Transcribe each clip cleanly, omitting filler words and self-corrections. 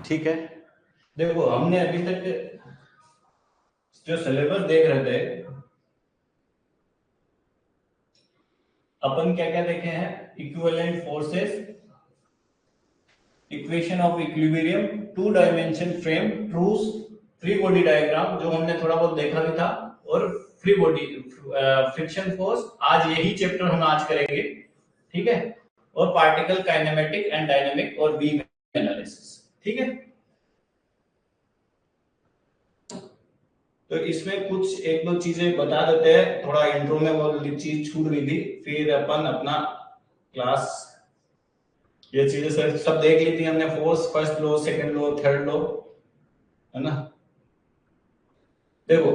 ठीक है, देखो हमने अभी तक जो सिलेबस देख रहे थे, अपन क्या क्या देखे हैं? Equivalent forces, equation of equilibrium, two dimension frame, truss, free body diagram जो हमने थोड़ा बहुत देखा भी था, और फ्री बॉडी फ्रिक्शन फोर्स, आज यही चैप्टर हम आज करेंगे, ठीक है, और पार्टिकल काइनेमेटिक एंड डायनेमिक और बीम एनालिसिस, ठीक है। तो इसमें कुछ एक दो चीजें बता देते हैं, थोड़ा इंट्रो में वो चीज छूट गई थी, फिर अपन अपना क्लास ये चीजें सब देख ली थी हमने, force, first law, second law, third law, है ना। देखो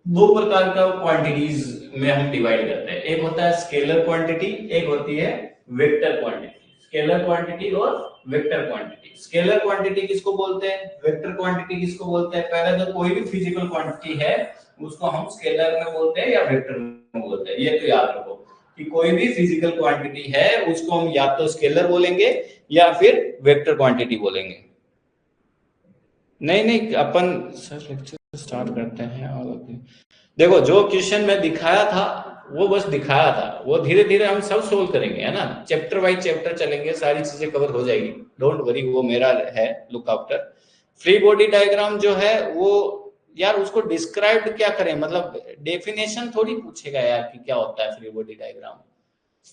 दो प्रकार का क्वांटिटीज में हम डिवाइड करते हैं, एक होता है स्केलर क्वांटिटी, एक होती है वेक्टर क्वांटिटी। स्केलर क्वांटिटी और वेक्टर क्वांटिटी। स्केलर क्वांटिटी किसको बोलते हैं, वेक्टर क्वांटिटी किसको बोलते हैं? पहले तो कोई भी फिजिकल क्वांटिटी है उसको हम स्केलर में बोलते हैं या वेक्टर में बोलते हैं, ये तो याद रखो कि कोई भी फिजिकल क्वांटिटी है उसको हम या तो स्केलर बोलेंगे या फिर वेक्टर क्वांटिटी बोलेंगे। नहीं अपन सर लेक्चर स्टार्ट करते हैं। और देखो जो क्वेश्चन में दिखाया था वो बस दिखाया था, वो धीरे धीरे हम सब सोल्व करेंगे, है ना। चैप्टर वाइज चैप्टर चलेंगे, सारी चीजें कवर हो जाएगी, डोंट वरी, वो मेरा है look after. Free body diagram जो है वो यार उसको डिस्क्राइब क्या करें, मतलब डेफिनेशन थोड़ी पूछेगा यार कि क्या होता है फ्री बॉडी डायग्राम,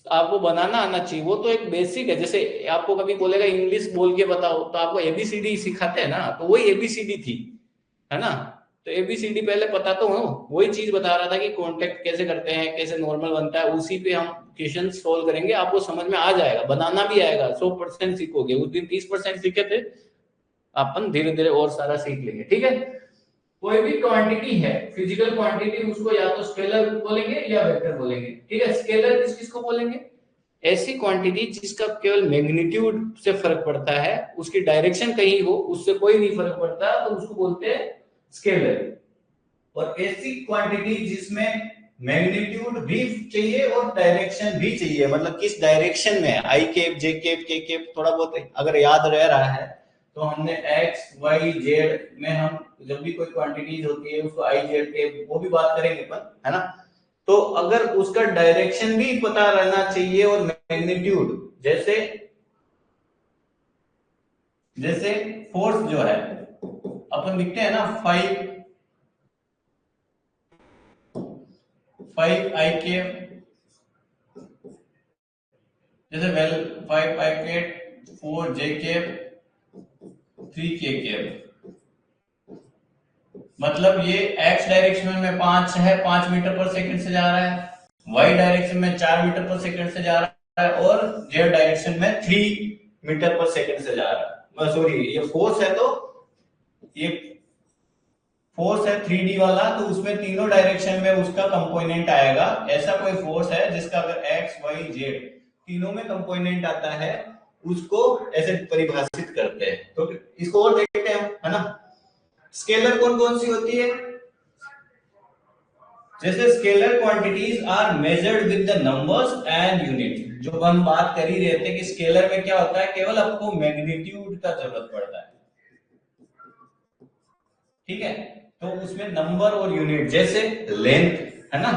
आपको बनाना आना चाहिए, वो तो एक बेसिक है। जैसे आपको कभी बोलेगा इंग्लिश बोल के बताओ तो आपको एबीसीडी सिखाते हैं ना, तो वही एबीसीडी थी, है ना। तो एबीसीडी पहले पता तो हो, वही चीज बता रहा था कि कॉन्टेक्ट कैसे करते हैं, कैसे नॉर्मल बनता है, उसी पे हम क्वेश्चन सोल्व करेंगे, आपको समझ में आ जाएगा, बनाना भी आएगा, 100% सीखोगे। उस दिन 30% सीखे थे, अपन धीरे धीरे और सारा सीख लेंगे, ठीक है। कोई भी क्वांटिटी है फिजिकल क्वांटिटी, उसको या तो स्केलर बोलेंगे या वेक्टर बोलेंगे, ठीक है। स्केलर किस किसको बोलेंगे? ऐसी क्वांटिटी जिसका केवल मैग्नीट्यूड से फर्क पड़ता है, उसकी डायरेक्शन कहीं हो उससे कोई नहीं फर्क पड़ता, तो उसको बोलते हैं स्केलर। और ऐसी क्वांटिटी जिसमें मैग्नीट्यूड भी चाहिए और डायरेक्शन भी चाहिए, मतलब किस डायरेक्शन में, आई कैप, जे कैप, के कैप, थोड़ा बहुत अगर याद रह रहा है तो हमने एक्स वाई जेड में हम जब भी कोई क्वांटिटीज होती है उसको आई जेड के वो भी बात करेंगे अपन, है ना। तो अगर उसका डायरेक्शन भी पता रहना चाहिए और मैग्नीट्यूड, जैसे जैसे फोर्स जो है अपन लिखते हैं ना 5 आई के, जैसे वेल 5 आई के, 4 जे के, 3 के केप, मतलब ये एक्स डायरेक्शन में 5 है, 5 मीटर पर सेकंड से जा रहा है, वाई डायरेक्शन में 4 मीटर पर सेकंड से जा रहा है, और जेड डायरेक्शन में 3 मीटर पर सेकंड से जा रहा है। सॉरी, ये फोर्स है, तो ये फोर्स है 3D वाला, तो उसमें तीनों डायरेक्शन में उसका कंपोनेंट आएगा। ऐसा कोई फोर्स है जिसका अगर एक्स वाई जेड तीनों में कंपोनेंट आता है, उसको ऐसे परिभाषित करते हैं। तो इसको और देखते हैं, है ना। स्केलर कौन कौन सी होती है? जैसे scalar quantities are measured with the numbers and unit. जो हम बात कर ही रहे थे कि स्केलर में क्या होता है, केवल आपको मैग्नीट्यूड का जरूरत पड़ता है, ठीक है। तो उसमें नंबर और यूनिट, जैसे लेंथ, है ना,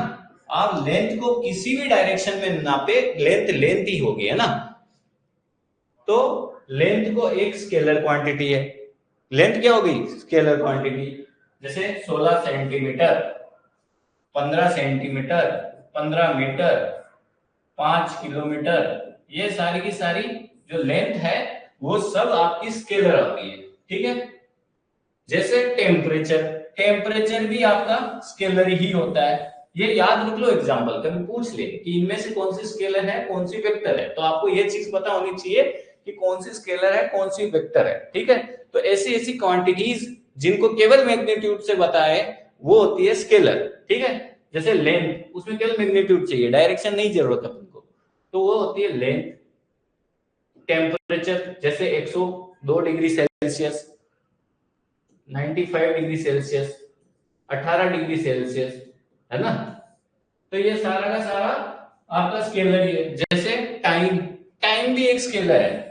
आप लेंथ को किसी भी डायरेक्शन में नापे, लेंथ लेंथ ही होगी, है ना। तो लेंथ को एक स्केलर क्वांटिटी है, लेंथ क्या होगी, स्केलर क्वांटिटी। जैसे 16 सेंटीमीटर, 15 सेंटीमीटर, 15 मीटर, 5 किलोमीटर, ये सारी की सारी जो लेंथ है वो सब आपकी स्केलर आती है, ठीक है। जैसे टेम्परेचर, टेम्परेचर भी आपका स्केलर ही होता है। ये याद रख लो, एग्जांपल कभी पूछ ले कि इनमें से कौन सी स्केलर है कौन सी वेक्टर है, तो आपको ये चीज पता होनी चाहिए कि कौन सी स्केलर है कौन सी वेक्टर है, ठीक है। तो ऐसी ऐसी क्वांटिटीज जिनको केवल मैग्नीट्यूड से बताए वो होती है स्केलर, ठीक है। जैसे लेंथ, उसमें केवल मैग्नीट्यूड चाहिए, डायरेक्शन नहीं जरूरत है तुमको, तो वो होती है लेंथ। टेम्परेचर, जैसे 102 degree Celsius, 95 degree Celsius, 18 degree Celsius, है ना। तो ये सारा का सारा आपका स्केलर ही है। जैसे टाइम, टाइम भी एक स्केलर है,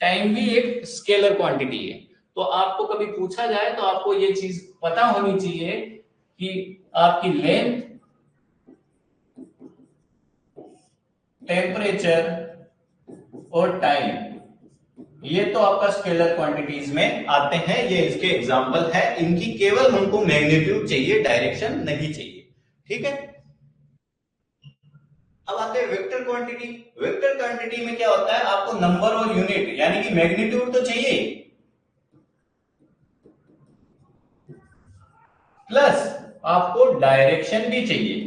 टाइम भी एक स्केलर क्वांटिटी है। तो आपको कभी पूछा जाए तो आपको ये चीज पता होनी चाहिए कि आपकी लेंथ, टेम्परेचर और टाइम, ये तो आपका स्केलर क्वांटिटीज में आते हैं, ये इसके एग्जांपल है। इनकी केवल हमको मैग्नीट्यूड चाहिए, डायरेक्शन नहीं चाहिए। ठीक है, अब आते हैं वेक्टर क्वांटिटी। वेक्टर क्वांटिटी में क्या होता है, आपको नंबर और यूनिट यानी कि मैग्नीट्यूड तो चाहिए, प्लस आपको डायरेक्शन भी चाहिए।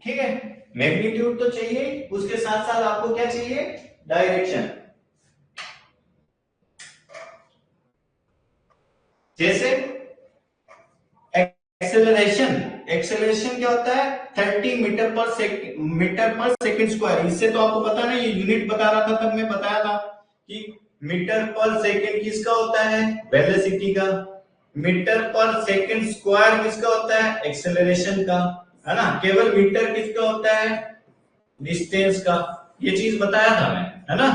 ठीक है, मैग्नीट्यूड तो चाहिए, उसके साथ साथ आपको क्या चाहिए, डायरेक्शन। जैसे एक्सेलरेशन, एक्सेलरेशन क्या होता है, 30 मीटर पर सेकंड स्क्वायर। इससे तो आपको पता नहीं, ये यूनिट बता रहा था तब मैं बताया था कि मीटर पर सेकंड किसका होता है, वेलोसिटी का। मीटर पर सेकंड स्क्वायर किसका होता है, एक्सेलरेशन का, है ना। केवल मीटर किसका होता है, डिस्टेंस का। ये चीज बताया था मैं, है ना।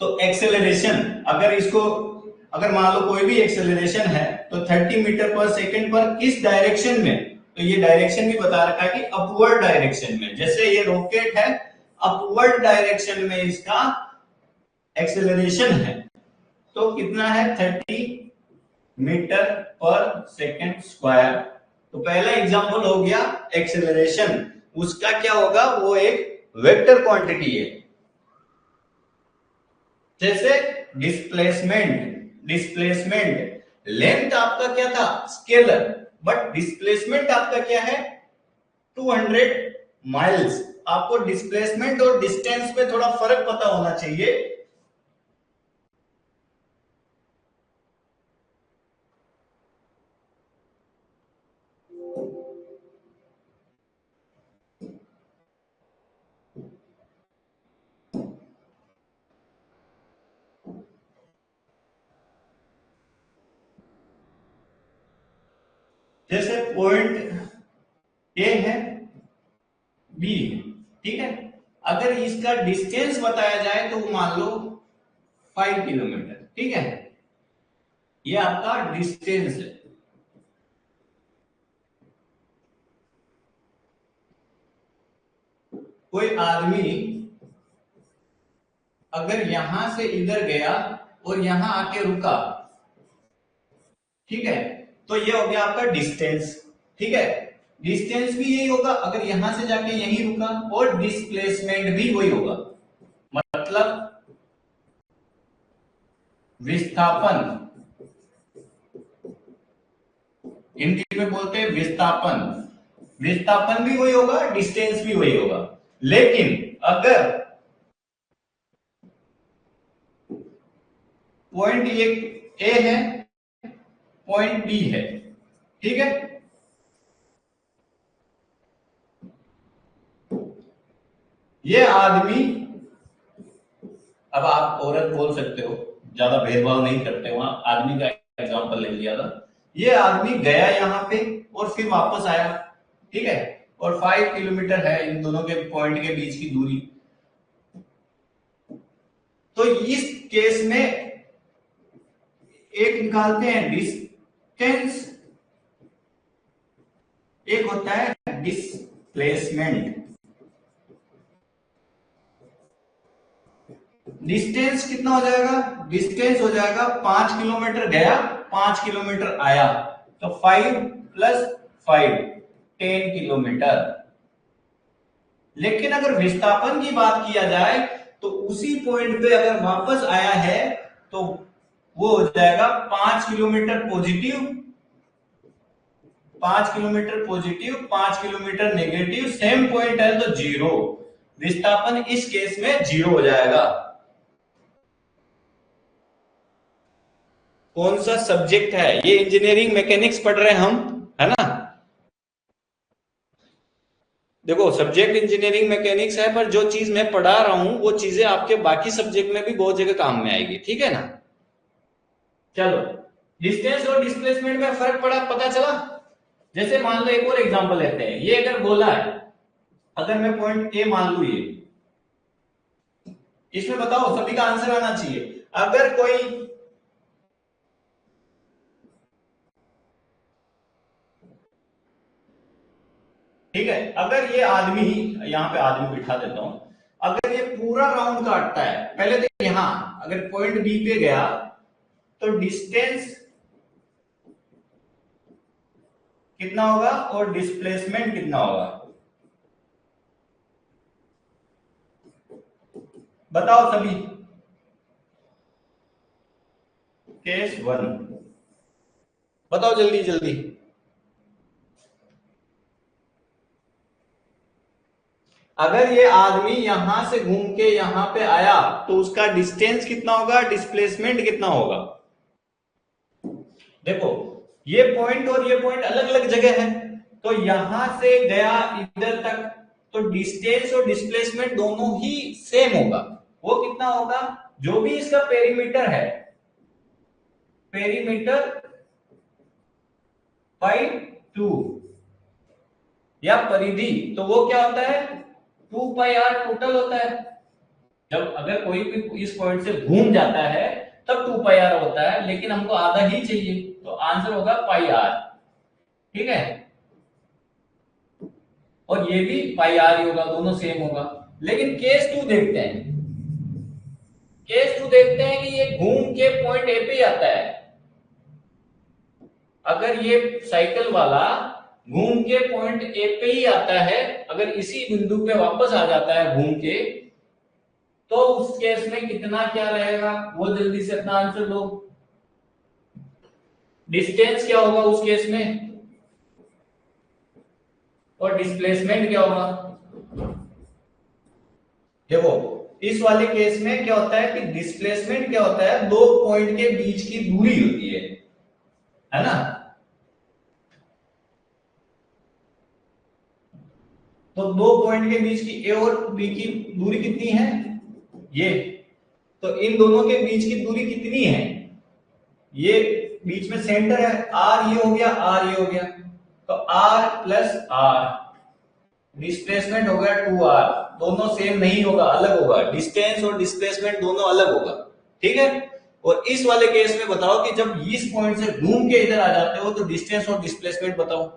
तो एक्सेलरेशन, अगर इसको, अगर मान लो कोई भी एक्सेलरेशन है तो 30 मीटर पर सेकंड पर किस डायरेक्शन में, तो ये डायरेक्शन भी बता रखा है कि अपवर्ड डायरेक्शन में। जैसे ये रॉकेट है, अपवर्ड डायरेक्शन में इसका एक्सेलरेशन है, तो कितना है, 30 मीटर पर सेकंड स्क्वायर। तो पहला एग्जांपल हो गया एक्सेलरेशन, उसका क्या होगा, वो एक वेक्टर क्वांटिटी है। जैसे डिस्प्लेसमेंट, डिस्प्लेसमेंट लेंथ आपका क्या था, स्केलर, बट डिस्प्लेसमेंट आपका क्या है, 200 माइल्स। आपको डिस्प्लेसमेंट और डिस्टेंस में थोड़ा फर्क पता होना चाहिए। जैसे पॉइंट ए है, बी है, ठीक है। अगर इसका डिस्टेंस बताया जाए तो मान लो 5 किलोमीटर, ठीक है, ये आपका डिस्टेंस है। कोई आदमी अगर यहां से इधर गया और यहां आके रुका, ठीक है, तो ये हो गया आपका डिस्टेंस। ठीक है, डिस्टेंस भी यही होगा अगर यहां से जाके यहीं रुका, और डिस्प्लेसमेंट भी वही होगा, मतलब विस्थापन, हिंदी में बोलते हैं विस्थापन। विस्थापन भी वही होगा, डिस्टेंस भी वही होगा। लेकिन अगर पॉइंट ए है, पॉइंट बी है, ठीक है, ये आदमी, अब आप औरत बोल सकते हो, ज्यादा भेदभाव नहीं करते, वहां आदमी का एग्जांपल ले लिया था। ये आदमी गया यहां पे और फिर वापस आया, ठीक है, और 5 किलोमीटर है इन दोनों के पॉइंट के बीच की दूरी। तो इस केस में एक निकालते हैं डिस्टेंस, एक होता है डिस्प्लेसमेंट। डिस्टेंस कितना हो जाएगा, डिस्टेंस हो जाएगा 5 किलोमीटर गया, 5 किलोमीटर आया, तो 5 प्लस 5 10 किलोमीटर। लेकिन अगर विस्थापन की बात किया जाए तो उसी पॉइंट पे अगर वापस आया है तो वो हो जाएगा 5 kilometre positive, 5 kilometre positive, 5 kilometre negative, same point है तो जीरो। विस्थापन इस केस में जीरो हो जाएगा। कौन सा सब्जेक्ट है ये, इंजीनियरिंग मैकेनिक्स पढ़ रहे हैं हम, है ना। देखो सब्जेक्ट इंजीनियरिंग मैकेनिक्स है, पर जो चीज मैं पढ़ा रहा हूं वो चीजें आपके बाकी सब्जेक्ट में भी बहुत जगह काम में आएगी, ठीक है ना। चलो, डिस्टेंस और डिस्प्लेसमेंट में फर्क पड़ा, पता चला। जैसे मान लो एक और एग्जांपल लेते हैं, ये अगर बोला है, अगर मैं पॉइंट ए मान लू, ये इसमें बताओ, सभी का आंसर आना चाहिए। अगर कोई ठीक है, अगर ये आदमी, यहां पे आदमी बिठा देता हूं, अगर ये पूरा राउंड काटता है, पहले तो यहां अगर पॉइंट बी पे गया तो डिस्टेंस कितना होगा और डिस्प्लेसमेंट कितना होगा, बताओ सभी। केस वन, बताओ जल्दी जल्दी। अगर ये आदमी यहां से घूम के यहां पे आया तो उसका डिस्टेंस कितना होगा, डिस्प्लेसमेंट कितना होगा। देखो, ये पॉइंट और ये पॉइंट अलग अलग जगह है, तो यहां से गया इधर तक, तो डिस्टेंस और डिस्प्लेसमेंट दोनों ही सेम होगा। वो कितना होगा, जो भी इसका पेरीमीटर है, पेरीमीटर बाई 2 या परिधि, तो वो क्या होता है, 2 पाई r टोटल होता है। जब अगर कोई भी इस पॉइंट से घूम जाता है तब 2 पाई r होता है, लेकिन हमको आधा ही चाहिए, तो आंसर होगा पाई r। ठीक है, और ये भी पाई r ही होगा, दोनों सेम होगा। लेकिन केस 2 देखते हैं, केस 2 देखते हैं कि ये घूम के पॉइंट ए पे आता है। अगर ये साइकिल वाला घूम के पॉइंट ए पे ही आता है, अगर इसी बिंदु पे वापस आ जाता है घूम के, तो उस केस में कितना क्या रहेगा, वो जल्दी से अपना आंसर लो। डिस्टेंस क्या होगा उस केस में, और डिस्प्लेसमेंट क्या होगा। देखो, इस वाले केस में क्या होता है कि डिस्प्लेसमेंट क्या होता है, दो पॉइंट के बीच की दूरी होती है ना। तो दो पॉइंट के बीच की ए और बी की दूरी कितनी है, ये, तो इन दोनों के बीच की दूरी कितनी है, ये बीच में सेंटर है, आर ये हो गया, आर ये हो गया, तो आर प्लस आर, डिस्प्लेसमेंट हो गया 2r। दोनों सेम नहीं होगा, अलग होगा, डिस्टेंस और डिस्प्लेसमेंट दोनों अलग होगा। ठीक है, और इस वाले केस में बताओ कि जब इस पॉइंट से घूम के इधर आ जाते हो तो डिस्टेंस और डिस्प्लेसमेंट बताओ।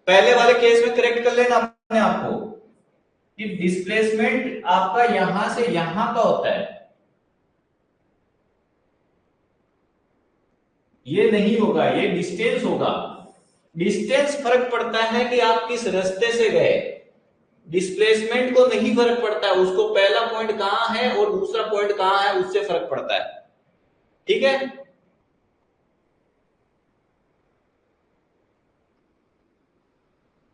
पहले वाले केस में करेक्ट कर लेना अपने आप को कि डिस्प्लेसमेंट आपका यहां से यहां का होता है, ये नहीं होगा, ये डिस्टेंस होगा। डिस्टेंस फर्क पड़ता है कि आप किस रास्ते से गए, डिस्प्लेसमेंट को नहीं फर्क पड़ता है, उसको पहला पॉइंट कहां है और दूसरा पॉइंट कहां है उससे फर्क पड़ता है। ठीक है,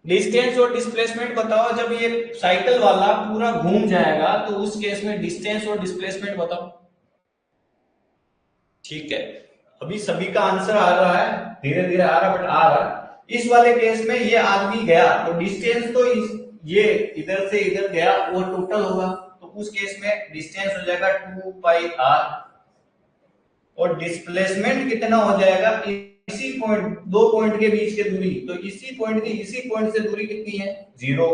डिस्टेंस और डिस्प्लेसमेंट बताओ, जब ये साइकिल वाला पूरा घूम जाएगा तो उस केस में डिस्टेंस और डिस्प्लेसमेंट बताओ। ठीक है, अभी सभी का आंसर आ रहा है, धीरे धीरे आ रहा, बट आ रहा। इस वाले केस में ये आदमी गया तो डिस्टेंस तो ये इधर से इधर गया वो टोटल होगा, तो उस केस में डिस्टेंस हो जाएगा 2 पाई r, और डिस्प्लेसमेंट कितना हो जाएगा, इसी पॉइंट, दो पॉइंट के बीच की दूरी, तो इसी पॉइंट की इसी पॉइंट से दूरी कितनी है, 0,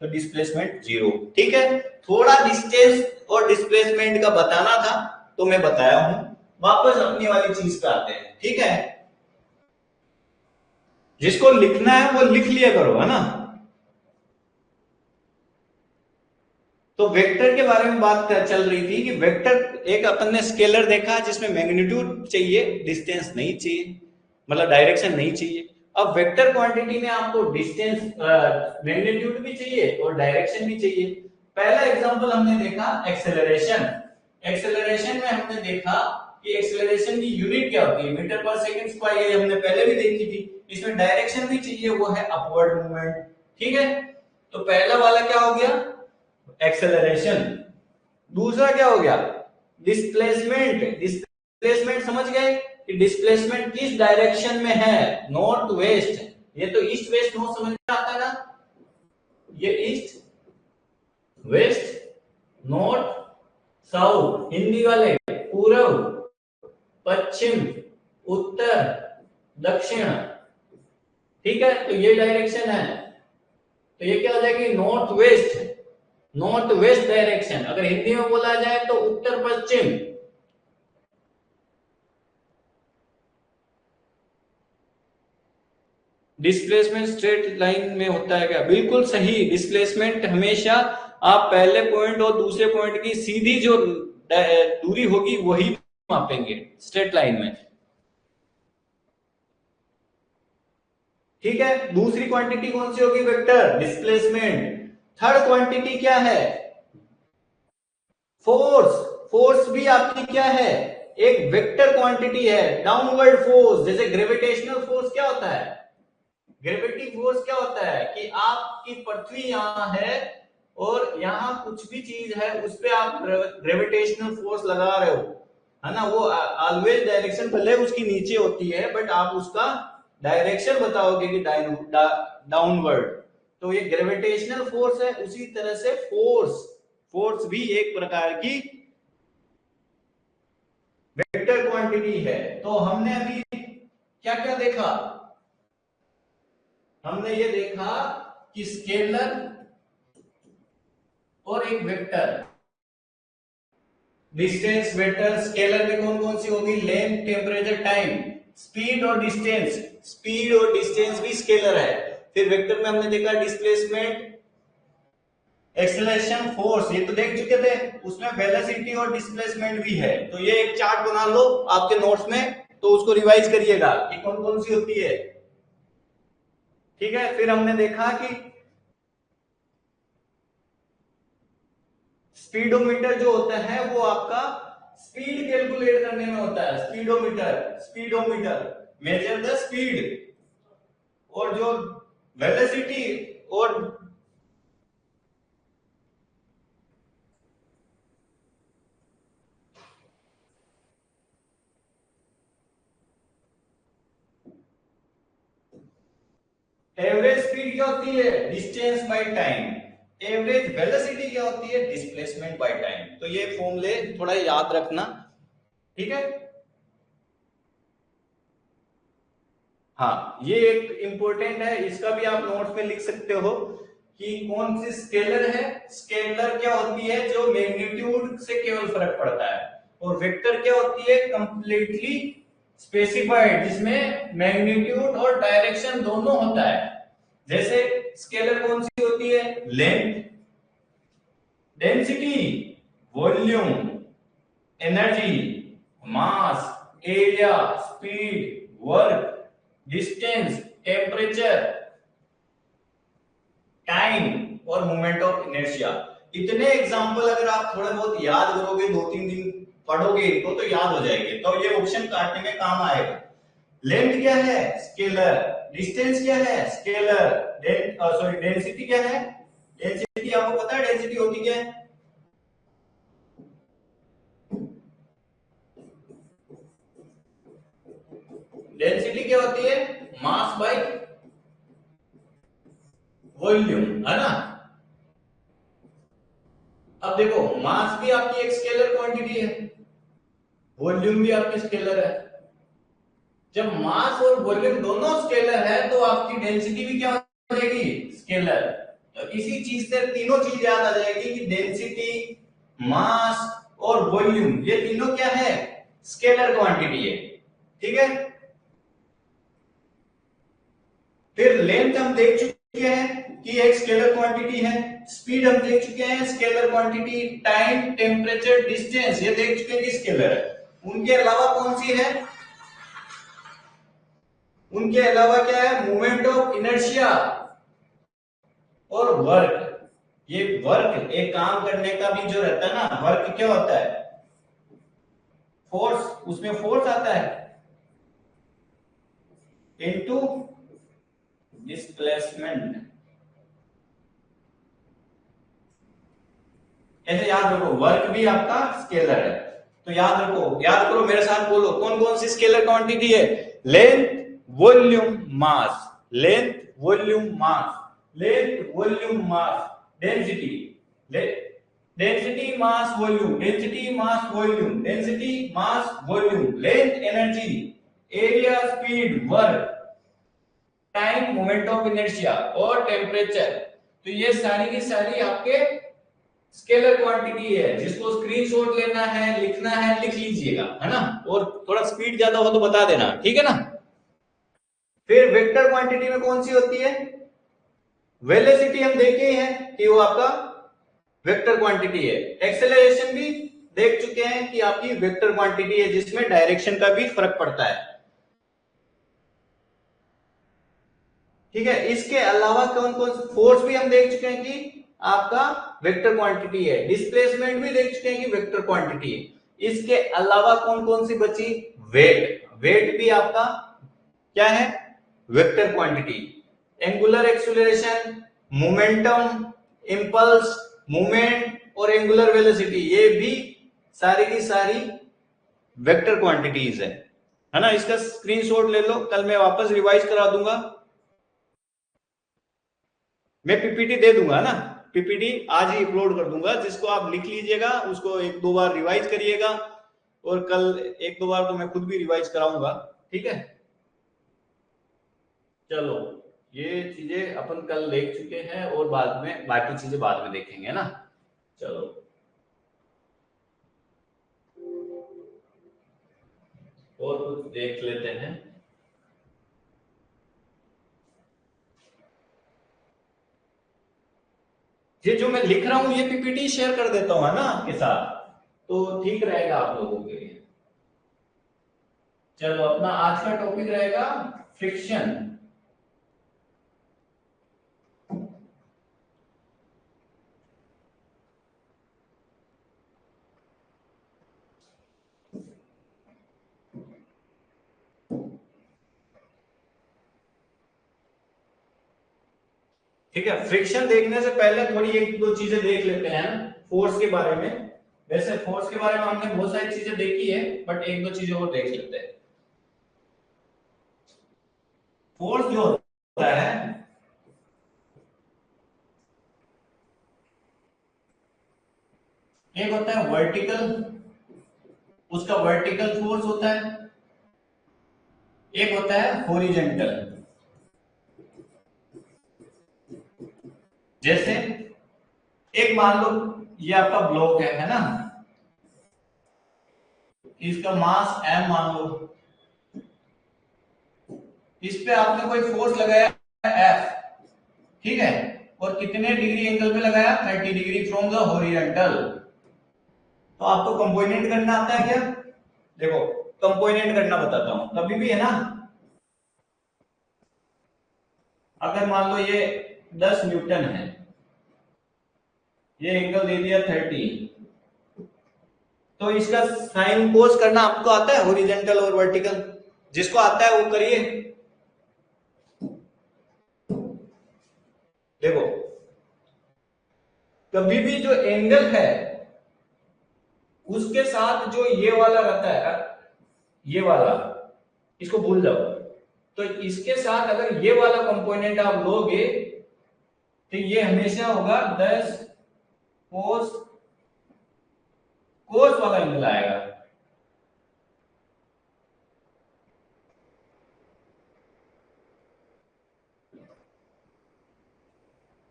तो डिस्प्लेसमेंट 0। ठीक है, थोड़ा डिस्टेंस और डिस्प्लेसमेंट का बताना था तो मैं बताया हूं। वापस अपनी वाली चीज पे आते हैं। ठीक है, जिसको लिखना है वो लिख लिया करो, है ना। तो वेक्टर के बारे में बात चल रही थी कि वेक्टर, एक अपन ने स्केलर देखा जिसमें मैग्नीट्यूड चाहिए, डिस्टेंस नहीं चाहिए, मतलब डायरेक्शन नहीं चाहिए। अब वेक्टर क्वांटिटी में आपको डिस्टेंस, मैग्नीट्यूड भी चाहिए और डायरेक्शन भी चाहिए। पहला एग्जांपल हमने देखा एक्सेलरेशन। एक्सेलरेशन में हमने देखा कि एक्सेलरेशन की यूनिट क्या होती है, मीटर पर सेकंड स्क्वायर, ये हमने पहले भी देखी थी। इसमें डायरेक्शन भी चाहिए, वो है अपवर्ड मूवमेंट। ठीक है, तो पहला वाला क्या हो गया, एक्सेलरेशन। दूसरा क्या हो गया, डिस्प्लेसमेंट। डिस्प्लेसमेंट समझ गए कि डिस्प्लेसमेंट किस डायरेक्शन में है, नॉर्थ वेस्ट। ये तो ईस्ट वेस्ट नॉर्थ समझ में आता है ना, ये east west north south, Hindi वाले पूर्व पश्चिम उत्तर दक्षिण। ठीक है, तो ये डायरेक्शन है, तो ये क्या हो जाएगी, north west. North west direction, अगर हिंदी में बोला जाए तो उत्तर पश्चिम। डिस्प्लेसमेंट स्ट्रेट लाइन में होता है क्या? बिल्कुल सही। डिस्प्लेसमेंट हमेशा आप पहले पॉइंट और दूसरे पॉइंट की सीधी जो दूरी होगी वही मापेंगे स्ट्रेट लाइन में। ठीक है, दूसरी क्वांटिटी कौन सी होगी? Vector displacement. थर्ड क्वांटिटी क्या है? फोर्स। फोर्स भी आपकी क्या है? एक वेक्टर क्वांटिटी है। डाउनवर्ड फोर्स, जैसे ग्रेविटेशनल फोर्स क्या होता है? ग्रेविटी फोर्स क्या होता है कि आपकी पृथ्वी यहां है और यहां कुछ भी चीज है उस पर आप ग्रेविटेशनल फोर्स लगा रहे हो, है ना? वो ऑलवेज डायरेक्शन भले उसकी नीचे होती है बट आप उसका डायरेक्शन बताओगे कि डाउनवर्ड। तो ये ग्रेविटेशनल फोर्स है। उसी तरह से फोर्स, फोर्स भी एक प्रकार की वेक्टर क्वांटिटी है। तो हमने अभी क्या क्या देखा? हमने ये देखा कि स्केलर और एक वेक्टर। डिस्टेंस वेक्टर स्केलर में कौन कौन सी होगी? Length, temperature, time. स्पीड और डिस्टेंस, स्पीड और डिस्टेंस भी स्केलर है। फिर वेक्टर में हमने देखा डिस्प्लेसमेंट, एक्सेलरेशन, फोर्स, ये तो देख चुके थे। उसमें वेलोसिटी और डिस्प्लेसमेंट भी है। तो ये एक चार्ट बना लो आपके नोट्स में, तो उसको रिवाइज करिएगा कि कौन कौन सी होती है। ठीक है, फिर हमने देखा कि स्पीडोमीटर जो होता है वो आपका स्पीड कैलकुलेट करने में होता है। Speedometer, speedometer measure the speed. और जो वेलोसिटी और एवरेज स्पीड क्या होती है? Distance by time. Average velocity क्या होती है? Displacement by time. तो ये फॉर्मूले थोड़ा याद रखना। ठीक है, हाँ, ये एक इंपॉर्टेंट है, इसका भी आप नोट्स में लिख सकते हो कि कौन सी स्केलर है। स्केलर क्या होती है? जो मैग्नीट्यूड से केवल फर्क पड़ता है। और वेक्टर क्या होती है? कंप्लीटली स्पेसिफाइड, जिसमें मैग्नीट्यूड और डायरेक्शन दोनों होता है। जैसे स्केलर कौन सी होती है? Length, density, volume, energy, mass, area, speed, work, distance, temperature, time और मोमेंट ऑफ इनर्शिया। इतने एग्जांपल अगर आप थोड़ा बहुत याद करोगे, 2-3 दिन पढ़ोगे इनको, तो याद हो जाएंगे। तो ये ऑप्शन काटने में काम आएगा। लेंथ क्या है? स्केलर। डिस्टेंस क्या है? स्केलर। सॉरी, डेंसिटी क्या है? डेंसिटी आपको पता है डेंसिटी होती क्या है? डेंसिटी क्या होती है? मास बाय वॉल्यूम, है ना? अब देखो, मास भी आपकी एक स्केलर क्वांटिटी है, वॉल्यूम भी आपकी स्केलर है। जब मास और वॉल्यूम दोनों स्केलर है तो आपकी डेंसिटी भी क्या हो जाएगी? स्केलर। तो इसी चीज से तीनों चीज याद आ जाएगी कि डेंसिटी, मास और वॉल्यूम, ये तीनों क्या है? स्केलर क्वांटिटी है। ठीक है, फिर लेंथ हम देख चुके हैं कि एक स्केलर क्वांटिटी है। स्पीड हम देख चुके हैं, scalar quantity. Time, temperature, distance, ये देख चुके हैं कि स्केलर है। उनके अलावा कौन सी है? उनके अलावा क्या है? मोमेंट ऑफ इनर्शिया और वर्क। ये वर्क, एक काम करने का भी जो रहता है ना, वर्क क्या होता है? फोर्स, उसमें फोर्स आता है इनटू डिस्प्लेसमेंट। ऐसे याद रखो, वर्क भी आपका स्केलर है। तो याद रखो, याद करो, मेरे साथ बोलो, कौन कौन सी स्केलर क्वांटिटी है? Length, volume, mass. Length, volume, mass. Length, volume, mass. Density, density, mass, volume. Density, mass, volume. Density, mass, volume. Length, energy, area, speed, work, time, moment of inertia और टेम्परेचर। तो ये सारी की सारी आपके scalar quantity है, जिसको screenshot लेना है, लिखना है, लिख लीजिएगा, है ना। और थोड़ा स्पीड ज्यादा हो तो बता देना, ठीक है ना। फिर वेक्टर क्वांटिटी में कौन सी होती है, वेलोसिटी हम देखे ही हैं कि वो आपका वेक्टर क्वांटिटी है। एक्सेलरेशन भी देख चुके हैं कि आपकी वेक्टर क्वांटिटी है, जिसमें डायरेक्शन का भी फर्क पड़ता है, ठीक है। इसके अलावा कौन कौन, फोर्स भी हम देख चुके हैं कि आपका वेक्टर क्वांटिटी है, डिस्प्लेसमेंट भी देख चुके हैं कि वेक्टर क्वांटिटी है। इसके अलावा कौन कौन सी बची, वेट, वेट भी आपका क्या है, vector quantity. Angular acceleration, momentum, impulse, movement और एंगुलर वेलोसिटी, ये भी सारी की सारी वेक्टर क्वांटिटीज है ना। इसका स्क्रीनशॉट ले लो, कल मैं वापस रिवाइज करा दूंगा, मैं पीपीटी दे दूंगा ना, पीपीटी आज ही अपलोड कर दूंगा, जिसको आप लिख लीजिएगा, उसको एक दो बार रिवाइज करिएगा, और कल एक दो बार तो मैं खुद भी रिवाइज कराऊंगा, ठीक है। चलो, ये चीजें अपन कल देख चुके हैं, और बाद में बाकी चीजें बाद में देखेंगे ना। चलो, और कुछ देख लेते हैं। ये जो मैं लिख रहा हूं, ये पीपीटी शेयर कर देता हूं, है ना, आपके साथ, तो ठीक रहेगा आप लोगों के लिए। चलो, अपना आज का टॉपिक रहेगा फ्रिक्शन। ठीक है, फ्रिक्शन देखने से पहले थोड़ी एक दो चीजें देख लेते हैं फोर्स के बारे में। वैसे फोर्स के बारे में हमने बहुत सारी चीजें देखी है, बट एक दो चीजें और देख लेते हैं। फोर्स जो होता है, एक होता है वर्टिकल, उसका वर्टिकल फोर्स होता है, एक होता है हॉरिजॉन्टल। जैसे एक मान लो ये आपका ब्लॉक है ना, इसका मास m मान लो, इस पे आपने कोई फोर्स लगाया F, ठीक है, और कितने डिग्री एंगल पे लगाया, 30 डिग्री फ्रॉम द हॉरिजॉन्टल। तो आपको कंपोनेंट करना आता है क्या, देखो कंपोनेंट करना बताता हूं, कभी भी है ना, अगर मान लो ये 10 न्यूटन है, ये एंगल दे दिया 30, तो इसका साइन कोस करना आपको आता है, हॉरिजॉन्टल और वर्टिकल, जिसको आता है वो करिए। देखो, कभी भी जो एंगल है उसके साथ जो ये वाला रहता है, ये वाला, इसको भूल जाओ, तो इसके साथ अगर ये वाला कंपोनेंट आप लोगे, तो ये हमेशा होगा 10 कोस, कोस वाला एंगल आएगा।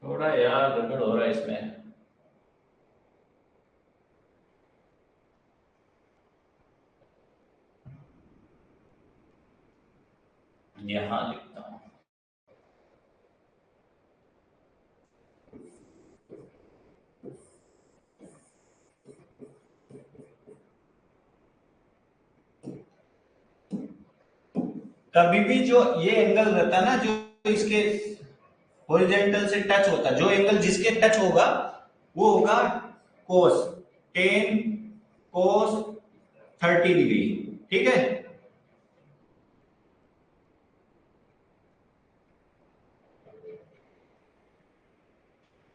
थोड़ा यार गड़बड़ हो रहा है इसमें, यहां लिखता हूं। कभी भी जो ये एंगल रहता है ना, जो इसके हॉरिजॉन्टल से टच होता है, जो एंगल जिसके टच होगा वो होगा कोस, 10 कोस 30 डिग्री, ठीक है।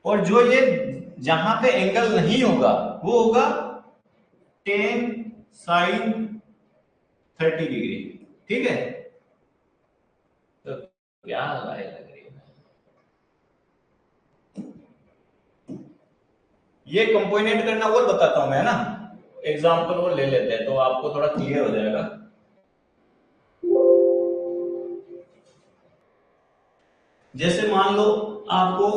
और जो ये जहां पे एंगल नहीं होगा वो होगा 10 साइन 30 डिग्री, ठीक है। तो क्या राय लग रही है, ये कंपोनेंट करना और बताता हूं मैं ना, एग्जांपल और ले लेते हैं तो आपको थोड़ा क्लियर हो जाएगा। जैसे मान लो आपको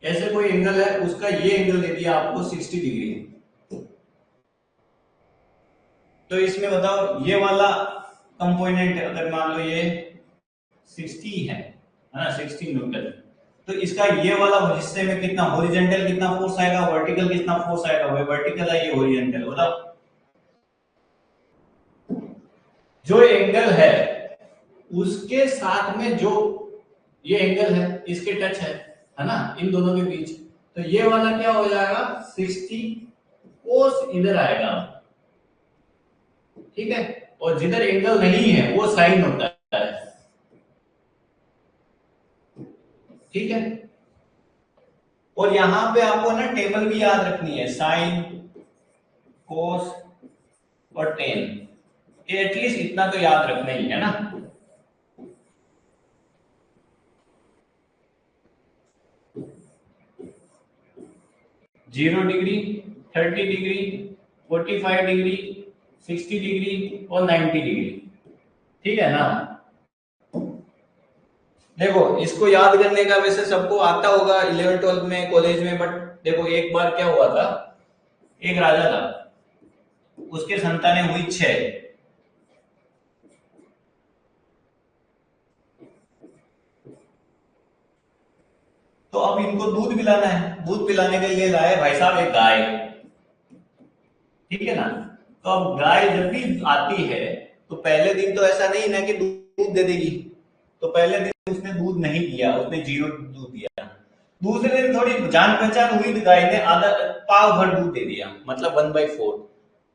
ऐसे कोई एंगल है, उसका ये एंगल दे दिया आपको 60 डिग्री। तो इसमें बताओ ये वाला कंपोनेंट अगर मान लो ये 60 है ना, 60 न्यूटन, तो इसका ये वाला हिस्से में कितना हॉरिजॉन्टल कितना फोर्स आएगा, वर्टिकल कितना फोर्स आएगा, वो वर्टिकल है ये हॉरिजॉन्टल, बताओ। जो एंगल है उसके साथ में जो ये एंगल है इसके टच है ना, इन दोनों के बीच, तो ये वाला क्या हो जाएगा 60 कोस इधर आएगा, ठीक है। और जिधर एंगल नहीं है वो साइन होता है, ठीक है। और यहां पे आपको ना टेबल भी याद रखनी है, साइन कोस और टेन, एटलीस्ट इतना तो याद रखना ही है ना। 0 डिग्री, 30 डिग्री, 45 डिग्री, 60 डिग्री और 90 डिग्री, ठीक है ना। देखो इसको याद करने का वैसे सबको आता होगा 11 12 में, कॉलेज में, बट देखो एक बार क्या हुआ था, एक राजा था, उसके संतानें हुई 6, तो अब इनको दूध पिलाना है, दूध पिलाने के लिए लाए भाई साहब एक गाय, ठीक है ना। तो अब गाय जब भी आती है तो पहले दिन तो ऐसा नहीं ना कि दूध दे देगी, तो पहले दिन उसने दूध नहीं दिया, उसने 0 दूध दिया। दूसरे दिन थोड़ी जान पहचान हुई तो गाय ने आधा पाव भर दूध दे दिया, मतलब 1/4।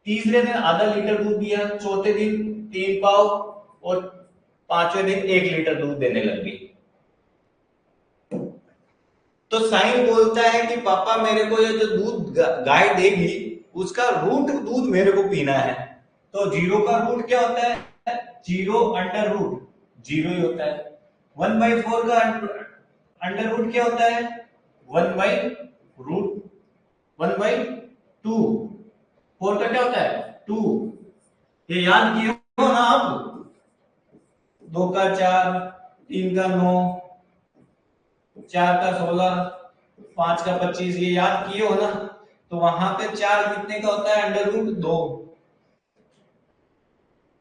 तीसरे दिन आधा लीटर दूध दिया, चौथे दिन 3 पाव, और पांचवें दिन 1 लीटर दूध देने लग गई। तो साइन बोलता है कि पापा मेरे को ये जो दूध गाय देगी उसका रूट दूध मेरे को पीना है। तो 0 का रूट क्या होता है, 0 अंडर रूट 0 ही होता है। 1/4 का अंडर रूट क्या होता है, 1/√, 1/2। 4 का क्या होता है 2, ये याद किए हो ना आप, 2 का 4, 3 का 9, 4 का 16, 5 का 25, ये याद किए हो ना। तो वहां पे 4 कितने का होता है, अंडर रूट 2।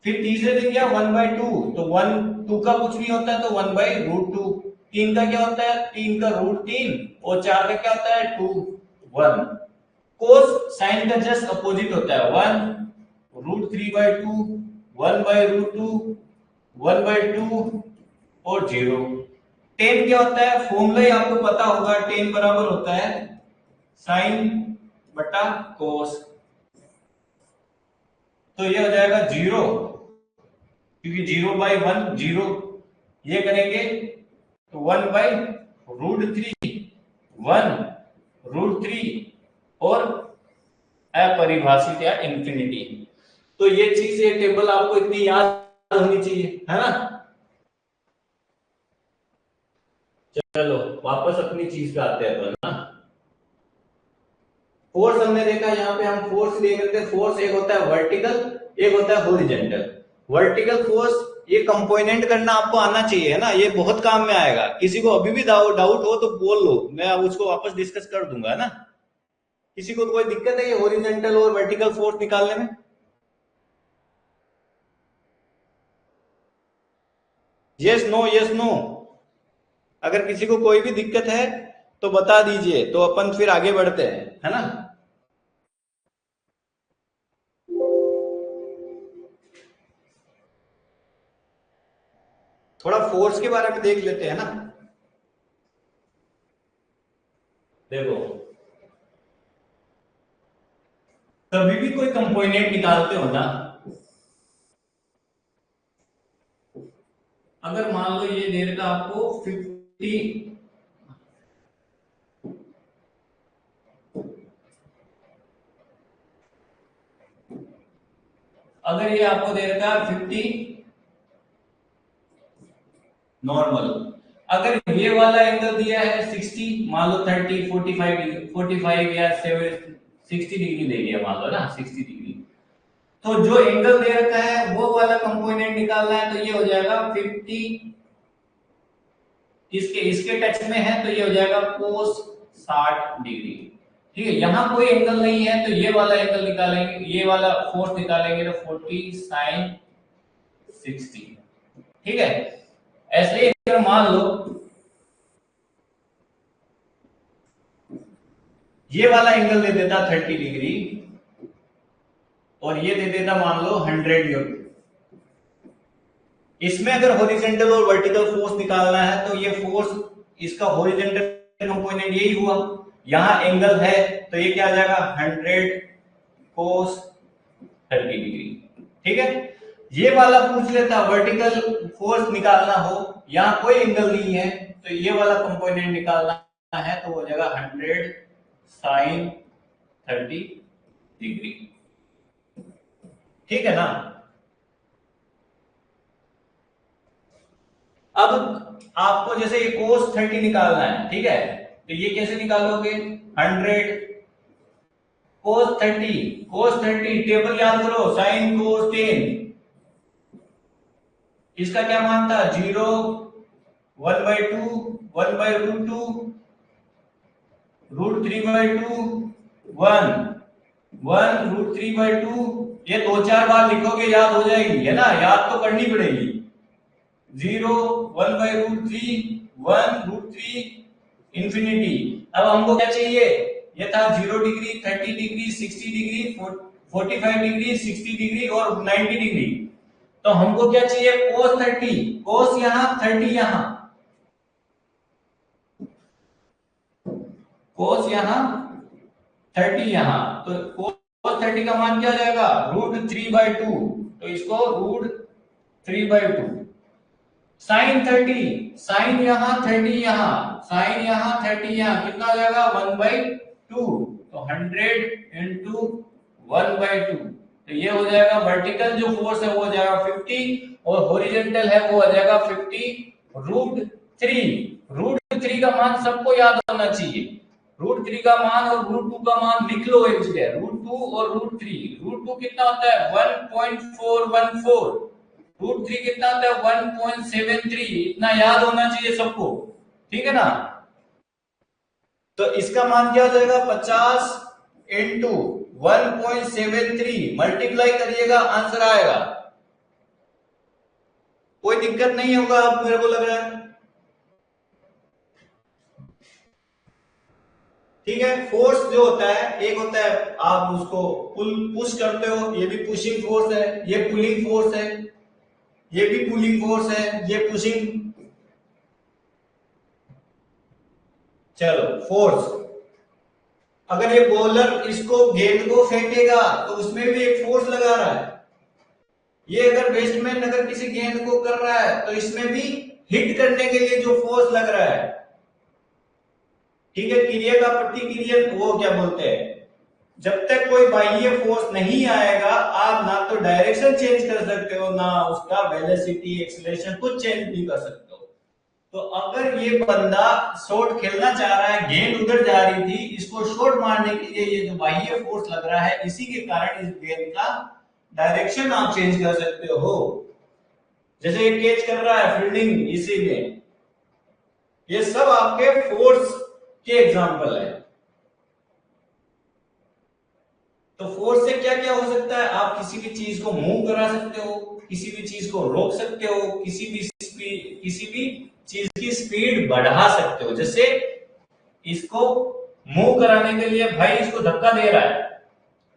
फिर तीसरे दिन क्या 1/2, तो 1 2 का कुछ नहीं होता है तो 1/√2। 3 का क्या होता है, 3 का √3, और 4 का क्या होता है 2 1। कोस साइन का जस्ट अपोजिट होता है, 1√3/2, 1/√2, 1/2 और 0। टेन क्या होता है, फॉर्मूला ही आपको पता होगा, टेन बराबर होता है साइन बटा कोस। तो ये हो जाएगा 0, क्योंकि 0/1 0, ये करेंगे तो 1/√3, 1√3 और अपरिभाषित या इंफिनिटी। तो ये चीज, ये टेबल आपको इतनी याद होनी चाहिए, है ना। चलो वापस अपनी चीज पे आते हैं ना। फोर्स हमने देखा, यहाँ पे हम फोर्स देख रहे थे, फोर्स एक होता है वर्टिकल, एक होता है हॉरिजॉन्टल। वर्टिकल फोर्स ये कंपोनेंट करना आपको आना चाहिए, है ना, ये बहुत काम में आएगा। किसी को अभी भी डाउट हो तो बोल लो, मैं उसको वापस डिस्कस कर दूंगा ना। किसी को कोई दिक्कत है ये हॉरिजॉन्टल और वर्टिकल फोर्स निकालने में? Yes no, yes no. अगर किसी को कोई भी दिक्कत है तो बता दीजिए, तो अपन फिर आगे बढ़ते हैं, है ना। थोड़ा फोर्स के बारे में देख लेते हैं ना। देखो कभी भी कोई कंपोनेंट निकालते हो ना, अगर मान लो ये दे रखा आपको 50, अगर ये आपको दे रखा है 50 नॉर्मल, अगर ये वाला एंगल दिया है 60, मान लो 30 45 या 60 डिग्री दे दिया, मान लो ना 60 डिग्री, तो जो एंगल दे रखा है वो वाला कंपोनेंट निकालना है, तो ये हो जाएगा 50, इसके इसके टच में है तो ये हो जाएगा cos 60 डिग्री। ठीक है, यहां कोई एंगल नहीं है तो ये वाला एंगल निकालेंगे, ये वाला फोर्स निकालेंगे तो 40 sin 60। ठीक है, ऐसे ही अगर मान लो ये वाला एंगल दे देता 30 डिग्री और ये दे देता मान लो 100 न्यूटन, इसमें अगर हॉरिजॉन्टल और वर्टिकल फोर्स निकालना है तो ये फोर्स, इसका हॉरिजॉन्टल कंपोनेंट यही हुआ, यहां एंगल है तो ये क्या आ जाएगा 100 cos 30 डिग्री। ठीक है, ये वाला पूछ लेता वर्टिकल फोर्स निकालना हो, यहां कोई एंगल नहीं है तो ये वाला कंपोनेंट निकालना है तो हो जाएगा 100 sin 30 डिग्री। ठीक है ना। अब आपको जैसे ये cos 30 निकालना है, ठीक है, तो ये कैसे निकालोगे 100 cos 30 टेबल याद करो, sin cos 10, इसका क्या मान था 0, 1/2, 1/√2, √3/2, 1, 1√3/2, ये 2-4 बार लिखोगे याद हो जाएगी, है ना, याद तो करनी पड़ेगी। 0, 1/√3, 1√3, इंफिनिटी। अब हमको क्या चाहिए, ये था 0 degree, 30 degree, 60 degree, 45 degree, 60 degree और 90 डिग्री। तो हमको क्या चाहिए cos 30, cos यहां 30 यहां, cos यहां 30 यहां, तो cos 30 का मान क्या हो जाएगा √3/2, तो इसको √3/2। sin 30, sin यहां 30 यहां, sin यहां 30 यहां, कितना हो जाएगा 1/2, तो 100 into 1/2, तो ये हो जाएगा वर्टिकल जो फोर्स है वो हो जाएगा 50 और हॉरिजॉन्टल है वो हो जाएगा 50 √3 का मान सबको याद होना चाहिए, √3 का मान और √2 का मान लिख लो एक जगह, √2 और √2 कितना होता है 1.414, √3 कितना होता है 1.73, इतना याद होना चाहिए सबको। ठीक है ना, तो इसका मान क्या हो जाएगा 50 into 1.73, मल्टीप्लाई करिएगा आंसर आएगा, कोई दिक्कत नहीं होगा अब मेरे को लग रहा है। ठीक है, फोर्स जो होता है एक होता है आप उसको पुश करते हो, ये भी पुशिंग फोर्स है, ये पुलिंग फोर्स है, ये भी पुलिंग फोर्स है, ये पुशिंग। चलो फोर्स, अगर ये बॉलर इसको गेंद को फेंकेगा तो उसमें भी एक फोर्स लगा रहा है, ये अगर बैट्समैन अगर किसी गेंद को कर रहा है तो इसमें भी हिट करने के लिए जो फोर्स लग रहा है। ठीक है, क्रिया का प्रतिक्रिया वो क्या बोलते हैं, जब तक कोई बाह्य फोर्स नहीं आएगा आप ना तो डायरेक्शन चेंज कर सकते हो ना उसका वेलोसिटी एक्सीलरेशन कुछ चेंज नहीं कर सकते हो। तो अगर ये बंदा शॉट खेलना चाह रहा है, गेंद उधर जा रही थी, इसको शॉट मारने के लिए ये जो बाह्य फोर्स लग रहा है, इसी के कारण इस गेंद का डायरेक्शन आप चेंज कर सकते हो। जैसे ये कैच कर रहा है फील्डिंग, इसी में ये सब आपके फोर्स के एग्जाम्पल है। तो फोर्स से क्या क्या हो सकता है, आप किसी भी चीज को मूव करा सकते हो, किसी भी चीज को रोक सकते हो, किसी भी चीज की स्पीड बढ़ा सकते हो। जैसे इसको मूव कराने के लिए भाई इसको धक्का दे रहा है,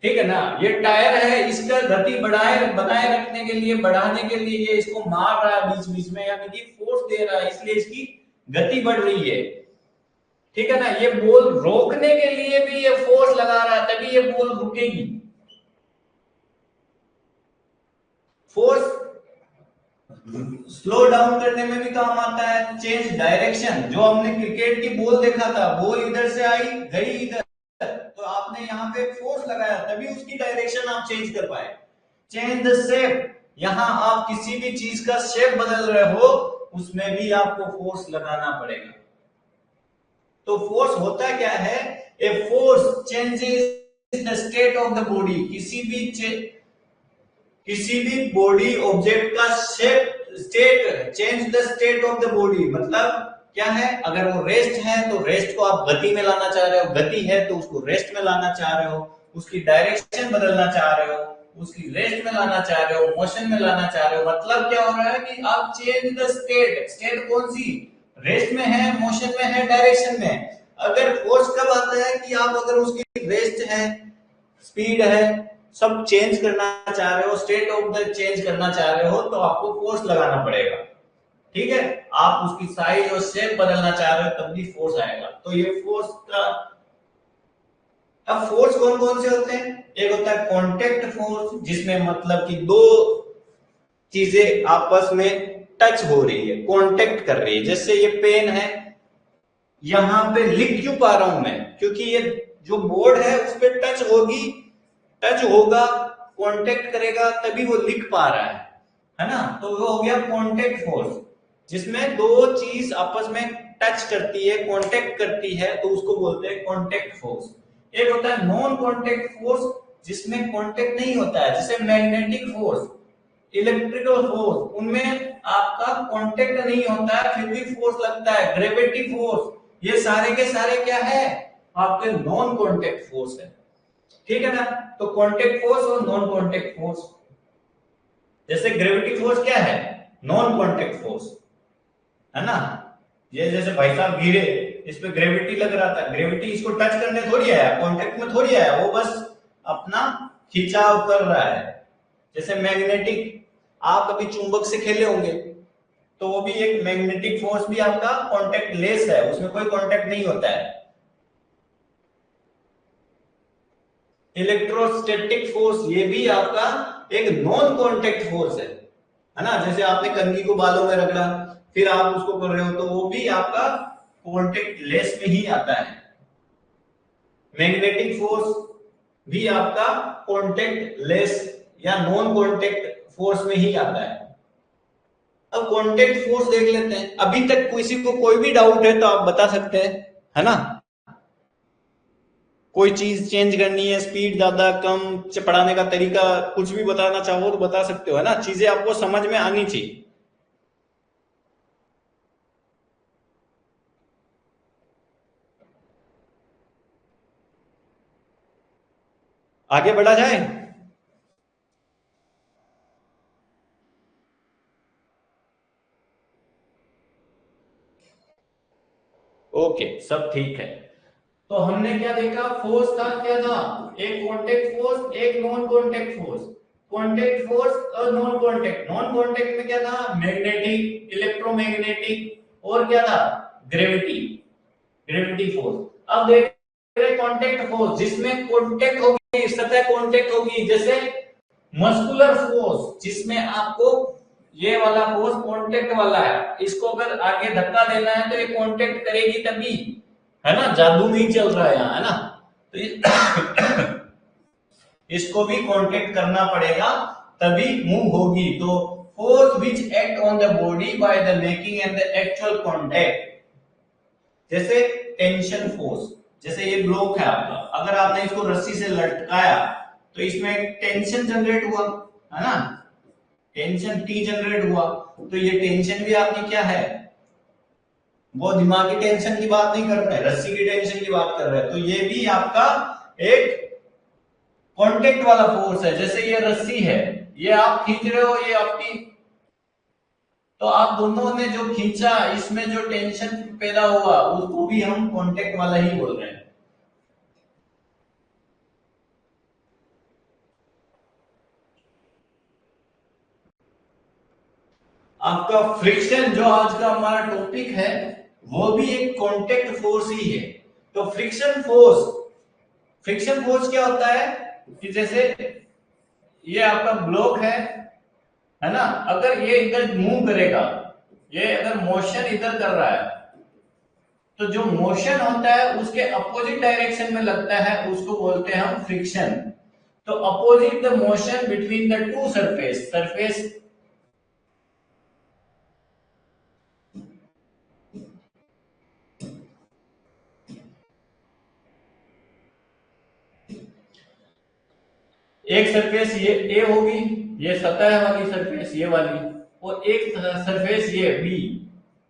ठीक है ना, ये टायर है, इसका गति बनाए रखने के लिए, बढ़ाने के लिए ये इसको मार रहा है बीच बीच में, यानी कि फोर्स दे रहा है, इसलिए इसकी गति बढ़ रही है। ठीक है ना, ये बॉल रोकने के लिए भी ये फोर्स लगा रहा है, तभी ये बॉल रुकेगी। फोर्स स्लो डाउन करने में भी काम आता है, चेंज डायरेक्शन, जो हमने क्रिकेट की बॉल देखा था, बॉल इधर से आई गई इधर, तो आपने यहाँ पे फोर्स लगाया तभी उसकी डायरेक्शन आप चेंज कर पाए। चेंज द शेप, यहाँ आप किसी भी चीज का शेप बदल रहे हो उसमें भी आपको फोर्स लगाना पड़ेगा। तो फोर्स होता क्या है, a force changes the state of the body, किसी भी बॉडी ऑब्जेक्ट का shape, state, change the state of the body, मतलब क्या है, अगर वो रेस्ट है तो रेस्ट को आप गति में लाना चाह रहे हो, गति है तो उसको रेस्ट में लाना चाह रहे हो, उसकी डायरेक्शन बदलना चाह रहे हो, उसकी रेस्ट में लाना चाह रहे हो, मोशन में लाना चाह रहे हो। मतलब क्या हो रहा है कि आप चेंज द स्टेट। स्टेट कौन सी, रेस्ट में है, मोशन में है, डायरेक्शन में। अगर फोर्स कब आता है कि आप अगर उसकी रेस्ट है, स्पीड है, सब चेंज करना चाह रहे हो, स्टेट ऑफ द चेंज करना चाह रहे हो, तो आपको फोर्स लगाना पड़ेगा। ठीक है, आप उसकी साइज और शेप बदलना चाह रहे हो तब भी फोर्स आएगा। तो ये फोर्स का, अब फोर्स कौन कौन से होते हैं, एक होता है कांटेक्ट फोर्स, जिसमें मतलब कि दो चीजें आपस में टच हो रही है, कांटेक्ट कर रही है। जैसे ये पेन है, यहां पे लिख क्यों पा रहा हूं मैं, क्योंकि ये जो बोर्ड है उस पर टच होगी, टच होगा, कांटेक्ट करेगा, तभी वो लिख पा रहा है ना। तो वो हो गया कांटेक्ट फोर्स, जिसमें दो चीज आपस में टच करती है, कांटेक्ट करती है, तो उसको बोलते हैं कांटेक्ट फोर्स। एक होता है नॉन कांटेक्ट फोर्स, जिसमें कांटेक्ट नहीं होता है, जैसे मैग्नेटिक फोर्स, इलेक्ट्रिकल फोर्स, उनमें आपका कांटेक्ट नहीं होता है फिर भी फोर्स लगता है। ग्रेविटी फोर्स, ये सारे के सारे क्या है, आपके नॉन कांटेक्ट फोर्स है। ठीक है ना। तो कांटेक्ट फोर्स और नॉन कांटेक्ट फोर्स, जैसे ग्रेविटी फोर्स क्या है, नॉन कांटेक्ट फोर्स है ना। ये जैसे भाई साहब गिरे, इस पे ग्रेविटी लग रहा था, ग्रेविटी इसको टच करने थोड़ी आया, कांटेक्ट में थोड़ी आया, वो बस अपना खिंचाव कर रहा है। जैसे मैग्नेटिक, आप कभी चुंबक से खेले होंगे, तो वो भी एक मैग्नेटिक फोर्स भी आपका कांटेक्ट लेस है, उसमें कोई कांटेक्ट नहीं होता है। इलेक्ट्रोस्टैटिक फोर्स, ये भी आपका एक नॉन कांटेक्ट फोर्स है ना। जैसे आपने कंघी को बालों में रगड़ा, फिर आप उसको कर रहे हो, तो वो भी आपका कांटेक्ट लेस में ही आता है। मैग्नेटिक फोर्स भी आपका कांटेक्ट लेस या नॉन कांटेक्ट फोर्स में ही आता है। अब कांटेक्ट फोर्स देख लेते हैं। अभी तक किसी को कोई भी डाउट है तो आप बता सकते हैं, है ना। कोई चीज चेंज करनी है, स्पीड ज्यादा कम, पढ़ाने का तरीका, कुछ भी बताना चाहो तो बता सकते हो, है ना। चीजें आपको समझ में आनी चाहिए। आगे बढ़ा जाए। ओके, सब ठीक है। तो हमने क्या देखा, फोर्स का क्या था, एक कांटेक्ट फोर्स, एक non contact force. Contact force और नॉन कांटेक्ट, नॉन कांटेक्ट में क्या था, मैग्नेटिक, इलेक्ट्रोमैग्नेटिक, और क्या था, ग्रेविटी, ग्रेविटी फोर्स। अब देख रहे कांटेक्ट फोर्स, जिसमें कांटेक्ट होगी, सतह कांटेक्ट होगी, जैसे मस्कुलर फोर्स, जिसमें आपको ये वाला फोर्स कांटेक्ट वाला है, इसको अगर आगे धक्का देना है तो ये कांटेक्ट करेगी तभी, है ना। जादू नहीं चल रहा है यहाँ, है ना। तो इसको भी कांटेक्ट करना पड़ेगा तभी मूव होगी। तो force which act on the body by the making and the actual contact, जैसे टेंशन फोर्स, जैसे ये ब्लॉक है आपका, अगर आपने इसको रस्सी से लटकाया तो इसमें टेंशन जनरेट हुआ, है ना, टेंशन टी जनरेट हुआ। तो ये टेंशन भी आपकी क्या है, वो दिमागी टेंशन की बात नहीं कर रहे, रस्सी की टेंशन की बात कर रहे हैं। तो ये भी आपका एक कांटेक्ट वाला फोर्स है। जैसे ये रस्सी है, ये आप खींच रहे हो, ये आपकी, तो आप दोनों ने जो खींचा, इसमें जो टेंशन पैदा हुआ उसको भी हम कांटेक्ट वाला ही बोल रहे हैं। आपका फ्रिक्शन, जो आज का हमारा टॉपिक है, वो भी एक कांटेक्ट फोर्स ही है। तो फ्रिक्शन फोर्स, फ्रिक्शन फोर्स क्या होता है कि जैसे ये आपका ब्लॉक है ना, अगर ये इधर मूव करेगा, ये अगर मोशन इधर कर रहा है, तो जो मोशन होता है उसके अपोजिट डायरेक्शन में लगता है, उसको बोलते हैं हम फ्रिक्शन। तो opposite the motion between the two surface, surface एक सरफेस ये ए होगी, ये सतह वाली सरफेस ये वाली, और एक सरफेस ये बी।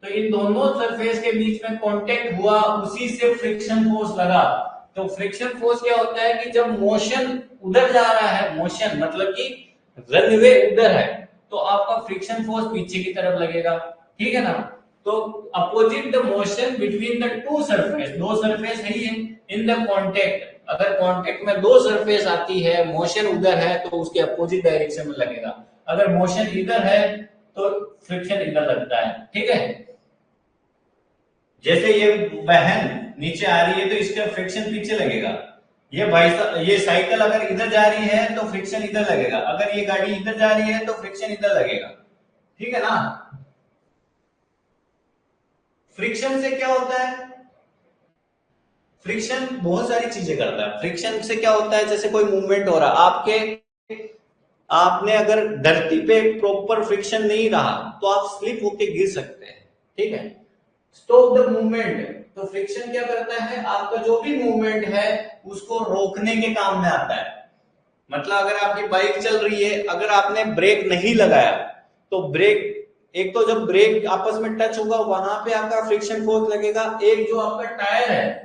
तो इन दोनों सरफेस के बीच में कांटेक्ट हुआ, उसी से फ्रिक्शन फोर्स लगा। तो फ्रिक्शन फोर्स क्या होता है कि जब मोशन उधर जा रहा है, मोशन मतलब कि रनवे उधर है, तो आपका फ्रिक्शन फोर्स पीछे की तरफ लगेगा, ठीक है ना। तो opposite the motion between the two surface, दो सरफेस है ही इन द कांटेक्ट, अगर कांटेक्ट में दो सरफेस आती है, मोशन उधर है तो उसके अपोजिट डायरेक्शन में लगेगा, अगर मोशन इधर है तो फ्रिक्शन इधर लगता है, ठीक है। जैसे ये बहन नीचे आ रही है तो इसका फ्रिक्शन पीछे लगेगा, ये साइकिल अगर इधर जा रही है तो फ्रिक्शन इधर लगेगा, अगर ये गाड़ी इधर जा रही है तो फ्रिक्शन इधर लगेगा, ठीक है ना। फ्रिक्शन से क्या होता है, फ्रिक्शन बहुत सारी चीजें करता है। फ्रिक्शन से क्या होता है, जैसे कोई मूवमेंट हो रहा, आपने अगर धरती पे प्रॉपर फ्रिक्शन नहीं रहा तो आप स्लिप होके गिर सकते हैं, ठीक है। स्टॉप द मूवमेंट, तो फ्रिक्शन क्या करता है, आपका जो भी मूवमेंट है उसको रोकने के काम में आता है। मतलब अगर आपकी बाइक चल रही है, अगर आपने ब्रेक नहीं लगाया तो ब्रेक, एक तो जब ब्रेक आपस में टच होगा वहां पे आपका फ्रिक्शन फोर्स लगेगा, एक जो आपका टायर है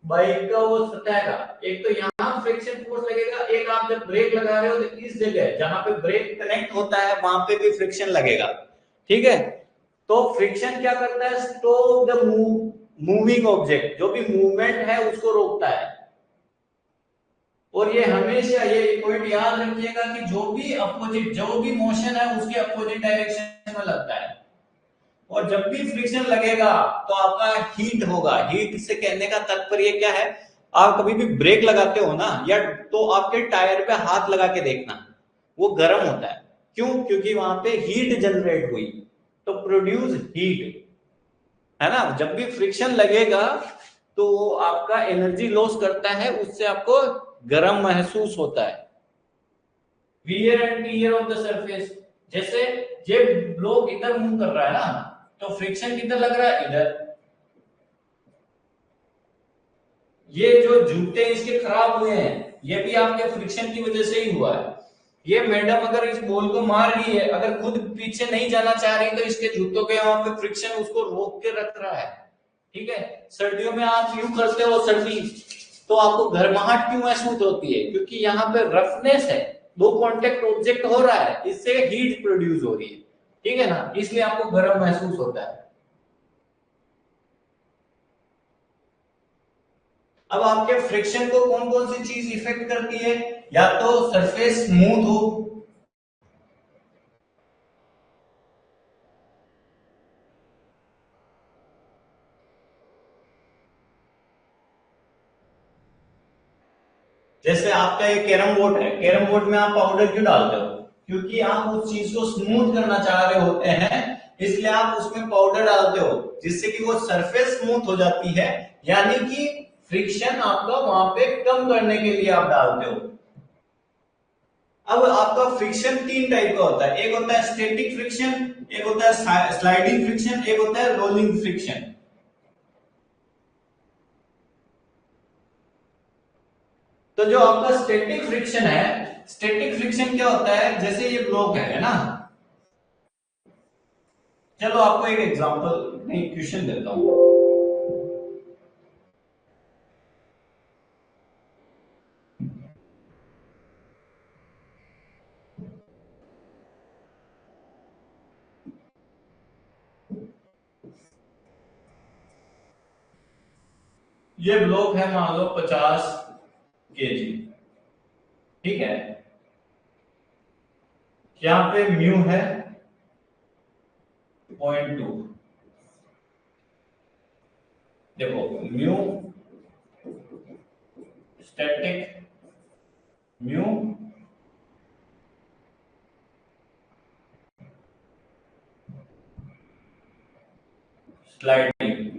बाइक का वो सतह का, एक तो यहाँ फ्रिक्शन फोर्स लगेगा, एक आप जब ब्रेक लगा रहे हो तो इस जगह जहां पे ब्रेक कनेक्ट होता है वहां पे भी फ्रिक्शन लगेगा, ठीक है। तो फ्रिक्शन क्या करता है, स्टॉप द मूविंग ऑब्जेक्ट, जो भी मूवमेंट है उसको रोकता है। और ये हमेशा ये पॉइंट याद रखिएगा कि जो भी अपोजिट, जो भी मोशन है उसके अपोजिट डायरेक्शन में लगता है। और जब भी फ्रिक्शन लगेगा तो आपका हीट होगा। हीट से कहने का तात्पर्य क्या है, आप कभी भी ब्रेक लगाते हो ना, या तो आपके टायर पे हाथ लगा के देखना, वो गर्म होता है। क्यों? क्योंकि वहां पे हीट जनरेट हुई, तो प्रोड्यूस हीट, है ना। जब भी फ्रिक्शन लगेगा तो आपका एनर्जी लॉस करता है, उससे आपको गर्म महसूस होता है। Wear and tear of the surface, जैसे ये ब्लॉक इधर मूव कर रहा है ना, तो फ्रिक्शन किधर लग रहा है, इधर। ये जो जूते इसके खराब हुए हैं, ये भी आपके फ्रिक्शन की वजह से ही हुआ है। ये मैडम अगर इस बॉल को मार रही है, अगर खुद पीछे नहीं जाना चाह रही तो इसके जूतों के वहां पे फ्रिक्शन उसको रोक के रख रहा है, ठीक है। सर्दियों में आप यूं करते हो सर्दी, तो आपको गर्माहट क्यों महसूस होती है, क्योंकि यहाँ पे रफनेस है, दो कांटेक्ट ऑब्जेक्ट हो रहा है, इससे हीट प्रोड्यूस हो रही है, ठीक है ना, इसलिए आपको गर्म महसूस होता है। अब आपके फ्रिक्शन को कौन कौन सी चीज इफेक्ट करती है, या तो सरफेस स्मूथ हो, जैसे आपका ये कैरम बोर्ड है, कैरम बोर्ड में आप पाउडर क्यों डालते हो, क्योंकि आप उस चीज को स्मूथ करना चाह रहे होते हैं, इसलिए आप उसमें पाउडर डालते हो, जिससे कि वो सरफेस स्मूथ हो जाती है, यानी कि फ्रिक्शन आपका वहां पे कम करने के लिए आप डालते हो। अब आपका फ्रिक्शन तीन टाइप का होता है, एक होता है स्टैटिक फ्रिक्शन, एक होता है स्लाइडिंग फ्रिक्शन, एक होता है रोलिंग फ्रिक्शन। तो जो आपका स्टैटिक फ्रिक्शन है, स्टैटिक फ्रिक्शन क्या होता है, जैसे ये ब्लॉक है ना, चलो आपको एक एग्जांपल नहीं क्वेश्चन देता हूं। ये ब्लॉक है मान लो 50 kg, ठीक है। यहाँ पे म्यू है 0.2, देखो म्यू स्टैटिक, म्यू स्लाइडिंग।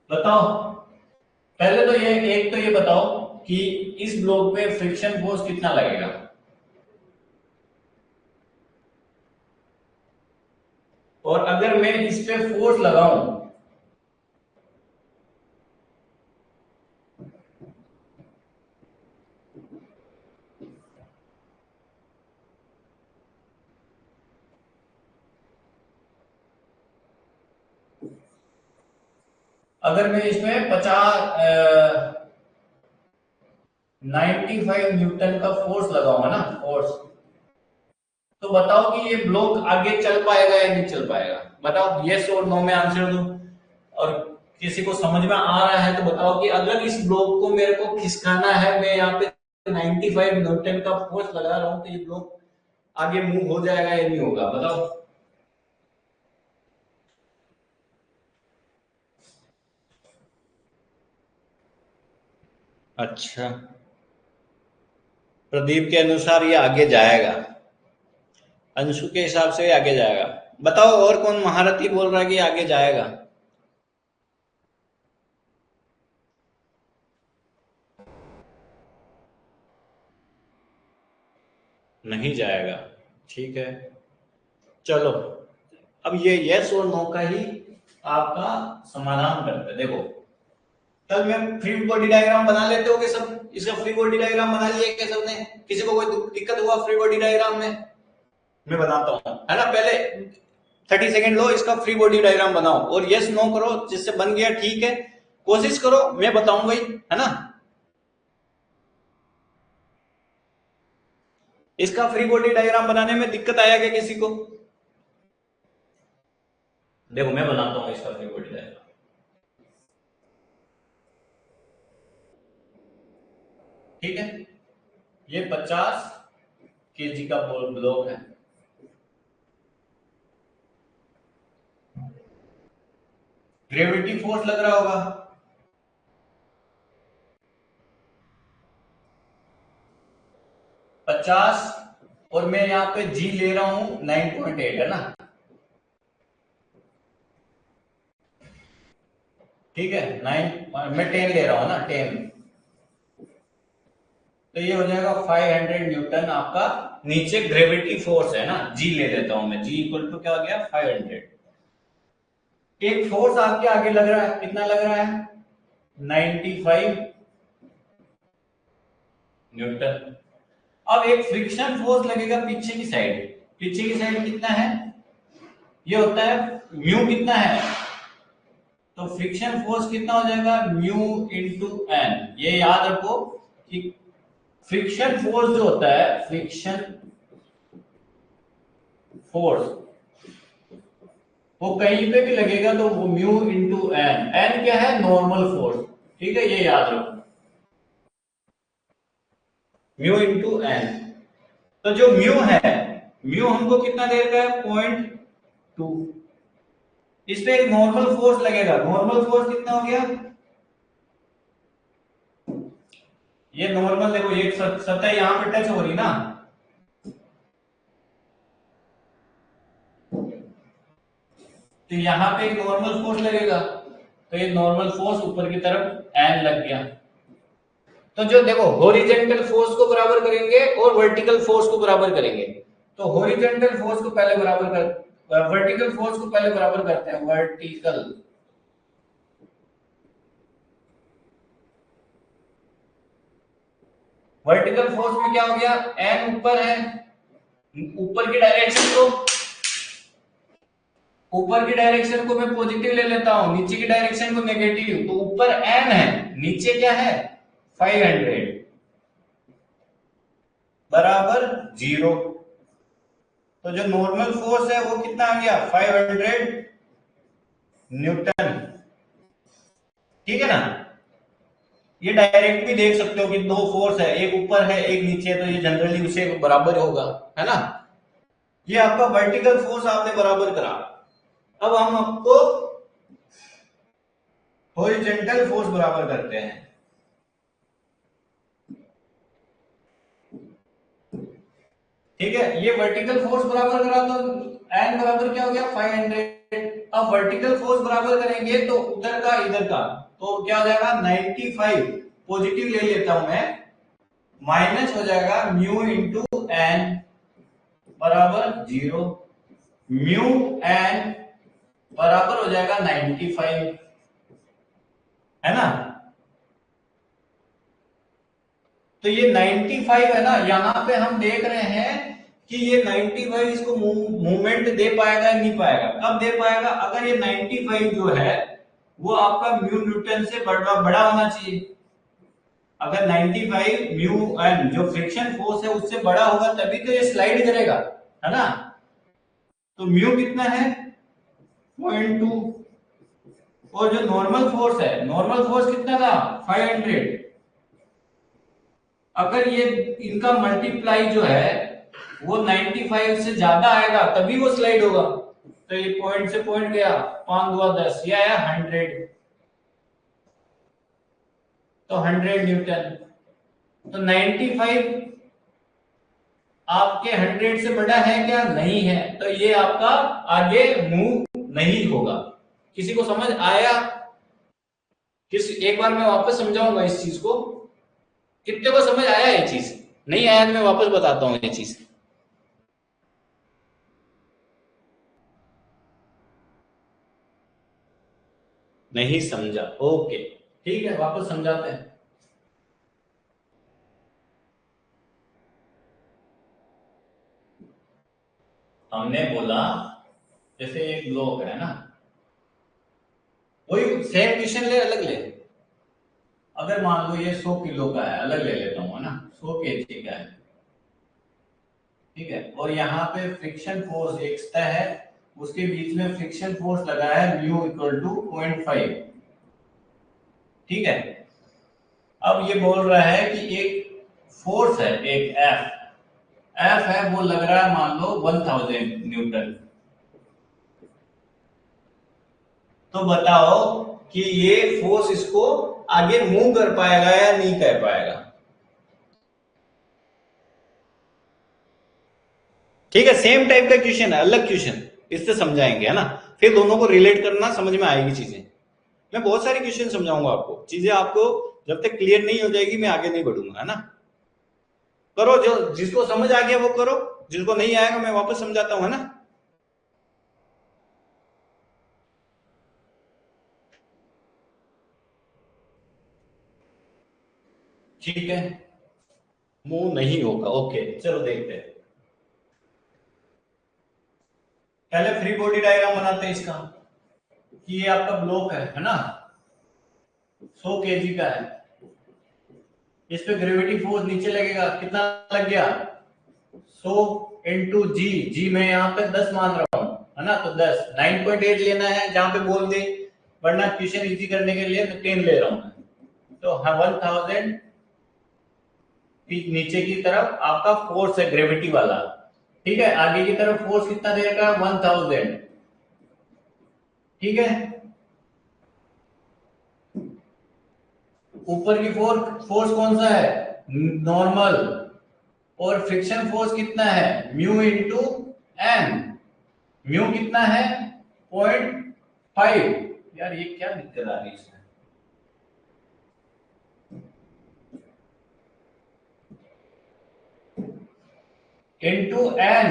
बताओ, पहले तो ये एक तो ये बताओ कि इस ब्लॉक पे फ्रिक्शन फोर्स कितना लगेगा, और अगर मैं इस पे फोर्स लगाऊं अगर मैं इसमें 95 न्यूटन का फोर्स लगाऊंगा ना, फोर्स, तो बताओ कि ये ब्लॉक आगे चल पाएगा या नहीं चल पाएगा? बताओ, यस और नो में आंसर दो। और किसी को समझ में आ रहा है तो बताओ कि अगर इस ब्लॉक को मेरे को खिसकाना है, मैं यहाँ पे 95 न्यूटन का फोर्स लगा रहा हूं, तो ये ब्लॉक आगे मूव हो जाएगा या नहीं होगा? बताओ। अच्छा, प्रदीप के अनुसार ये आगे जाएगा, अंशु के हिसाब से ये आगे जाएगा। बताओ और कौन महारथी बोल रहा है कि आगे जाएगा? नहीं जाएगा, ठीक है। चलो, अब ये यस और नो का ही आपका समाधान करते हैं। देखो, कल मैं फ्री बॉडी डायग्राम बना लेते हो कि सब? इसका फ्री बॉडी डायग्राम बना लिया क्या सबने? किसी को कोई दिक्कत हुआ फ्री बॉडी डायग्राम में? मैं बताता हूँ, है ना। पहले 30 सेकेंड लो, इसका फ्री बॉडी डायग्राम बनाओ और यस नो करो, जिससे बन गया ठीक है, कोशिश करो, मैं बताऊंगा ही, है ना। इसका फ्री बॉडी डायग्राम बनाने में दिक्कत आया क्या किसी को? देखो, मैं बनाता हूं इसका फ्री बॉडी डायग्राम। ठीक है, ये 50 केजी का ब्लॉक है। ग्रेविटी फोर्स लग रहा होगा, 50, और मैं यहाँ पे जी ले रहा हूं 9.8, है ना। ठीक है, 9, मैं 10 ले रहा हूं ना, 10, तो ये हो जाएगा 500 न्यूटन आपका नीचे ग्रेविटी फोर्स है ना। जी ले लेता हूं मैं, जी इक्वल टू क्या हो गया, 500। एक फोर्स आपके आगे लग रहा है, कितना लग रहा है, 95 न्यूटन। अब एक फ्रिक्शन फोर्स लगेगा पीछे की साइड। पीछे की साइड कितना है, ये होता है म्यू, कितना है, तो फ्रिक्शन फोर्स कितना हो जाएगा, म्यू इंटू एन। ये याद रखो कि फ्रिक्शन फोर्स जो होता है, फ्रिक्शन फोर्स, वो कहीं पे भी लगेगा तो वो म्यू इंटू एन। एन क्या है, नॉर्मल फोर्स। ठीक है, ये याद रखो, म्यू इंटू एन। तो जो म्यू है, म्यू हमको कितना दे रखा है, 0.2। इस पे एक नॉर्मल फोर्स लगेगा, नॉर्मल फोर्स कितना हो गया, ये नॉर्मल, देखो ये सतह यहां पे टच हो रही ना, तो यहां पे एक नॉर्मल फोर्स लगेगा, तो ये नॉर्मल फोर्स ऊपर की तरफ एन लग गया। तो जो देखो, हॉरिजॉन्टल फोर्स को बराबर करेंगे और वर्टिकल फोर्स को बराबर करेंगे। तो हॉरिजॉन्टल फोर्स को पहले बराबर कर, वर्टिकल फोर्स को पहले बराबर करते हैं, वर्टिकल। वर्टिकल फोर्स में क्या हो गया, एन ऊपर है, ऊपर की डायरेक्शन को, ऊपर की डायरेक्शन को मैं पॉजिटिव ले लेता हूं, नीचे की डायरेक्शन को नेगेटिव। तो ऊपर एन है, नीचे क्या है, 500 बराबर 0। तो जो नॉर्मल फोर्स है वो कितना आ गया, 500 न्यूटन। ठीक है ना। ये डायरेक्ट भी देख सकते हो कि दो फोर्स है, एक ऊपर है एक नीचे, तो ये जनरली उसे बराबर होगा, है ना। ये आपका वर्टिकल फोर्स आपने बराबर करा। अब हम आपको हॉरिजॉन्टल फोर्स बराबर करते हैं। ठीक है, ये वर्टिकल फोर्स बराबर करा तो एन बराबर क्या हो गया, 500। अब वर्टिकल फोर्स बराबर करेंगे तो उधर का इधर का, तो क्या हो जाएगा, 95 पॉजिटिव ले लेता हूं मैं, माइनस हो जाएगा म्यू इंटू एन बराबर 0। म्यू एन बराबर हो जाएगा 95, है ना। तो ये 95 है ना, यहां पे हम देख रहे हैं कि ये 95 इसको मूवमेंट दे पाएगा नहीं पाएगा। कब दे पाएगा, अगर ये 95 जो है वो आपका म्यू न्यूटन से बड़ा बड़ा होना चाहिए। अगर 95 म्यू एन जो फ्रिक्शन फोर्स है उससे बड़ा होगा तभी तो ये स्लाइड करेगा, है ना। तो म्यू कितना है 0.2, और जो नॉर्मल फोर्स है, नॉर्मल फोर्स कितना था 500। अगर ये इनका मल्टीप्लाई जो है वो 95 से ज्यादा आएगा तभी वो स्लाइड होगा। तो ये पॉइंट से पॉइंट गया, 5 2 10, ये आया 100, तो 100 न्यूटन। तो 95 आपके 100 से बड़ा है क्या, नहीं है, तो ये आपका आगे मूव नहीं होगा। किसी को समझ आया? एक बार मैं वापस समझाऊंगा इस चीज को, कितने को समझ आया ये चीज? नहीं आया तो मैं वापस बताता हूं ये चीज। नहीं समझा, ओके ठीक है, वापस समझाते हैं। हमने बोला जैसे एक ब्लॉक है ना, वही सेम क्वेश्चन ले, अलग ले। अगर मान लो ये 100 किलो का है, अलग ले लेता हूँ, है ना, 100 केजी का है, ठीक है, और यहाँ पे फ्रिक्शन फोर्स एक है, उसके बीच में फ्रिक्शन फोर्स लगा है म्यू इक्वल टू 0.5, ठीक है। अब ये बोल रहा है कि एक फोर्स है, एक एफ एफ है, वो लग रहा है मान लो 1000 न्यूटन। तो बताओ कि ये फोर्स इसको आगे मूव कर पाएगा या नहीं कर पाएगा। ठीक है, सेम टाइप का क्वेश्चन है, अलग क्वेश्चन, इससे समझाएंगे, है ना। फिर दोनों को रिलेट करना, समझ में आएगी चीजें। मैं बहुत सारे क्वेश्चन समझाऊंगा आपको, चीजें आपको जब तक क्लियर नहीं हो जाएगी मैं आगे नहीं बढ़ूंगा, है ना। करो, जो जिसको समझ आ गया वो करो, जिसको नहीं आएगा मैं वापस समझाता हूं, है ना। ठीक है, मूव नहीं होगा, ओके चलो देखते हैं। पहले फ्री बॉडी डायग्राम बनाते हैं इसका, कि ये आपका ब्लॉक है ना, 100 केजी का है, इस पे ग्रेविटी फोर्स नीचे लगेगा, कितना लग गया 100 इंटू जी, जी मैं यहाँ पे 10 मान रहा हूँ, है ना, तो 10 9.8 लेना है जहां पे बोल दे, वरना क्वेश्चन इजी करने के लिए मैं 10 ले रहा हूँ। तो हाँ 1000 नीचे की तरफ आपका फोर्स है ग्रेविटी वाला, ठीक है, आगे की तरफ फोर्स कितना दे रखा है 1000, ठीक है। ऊपर की फोर्स कौन सा है, नॉर्मल, और फ्रिक्शन फोर्स कितना है म्यू इंटू एन, म्यू कितना है 0.5। यार ये क्या दिक्कत आ रही है इसमें, इंटू एन,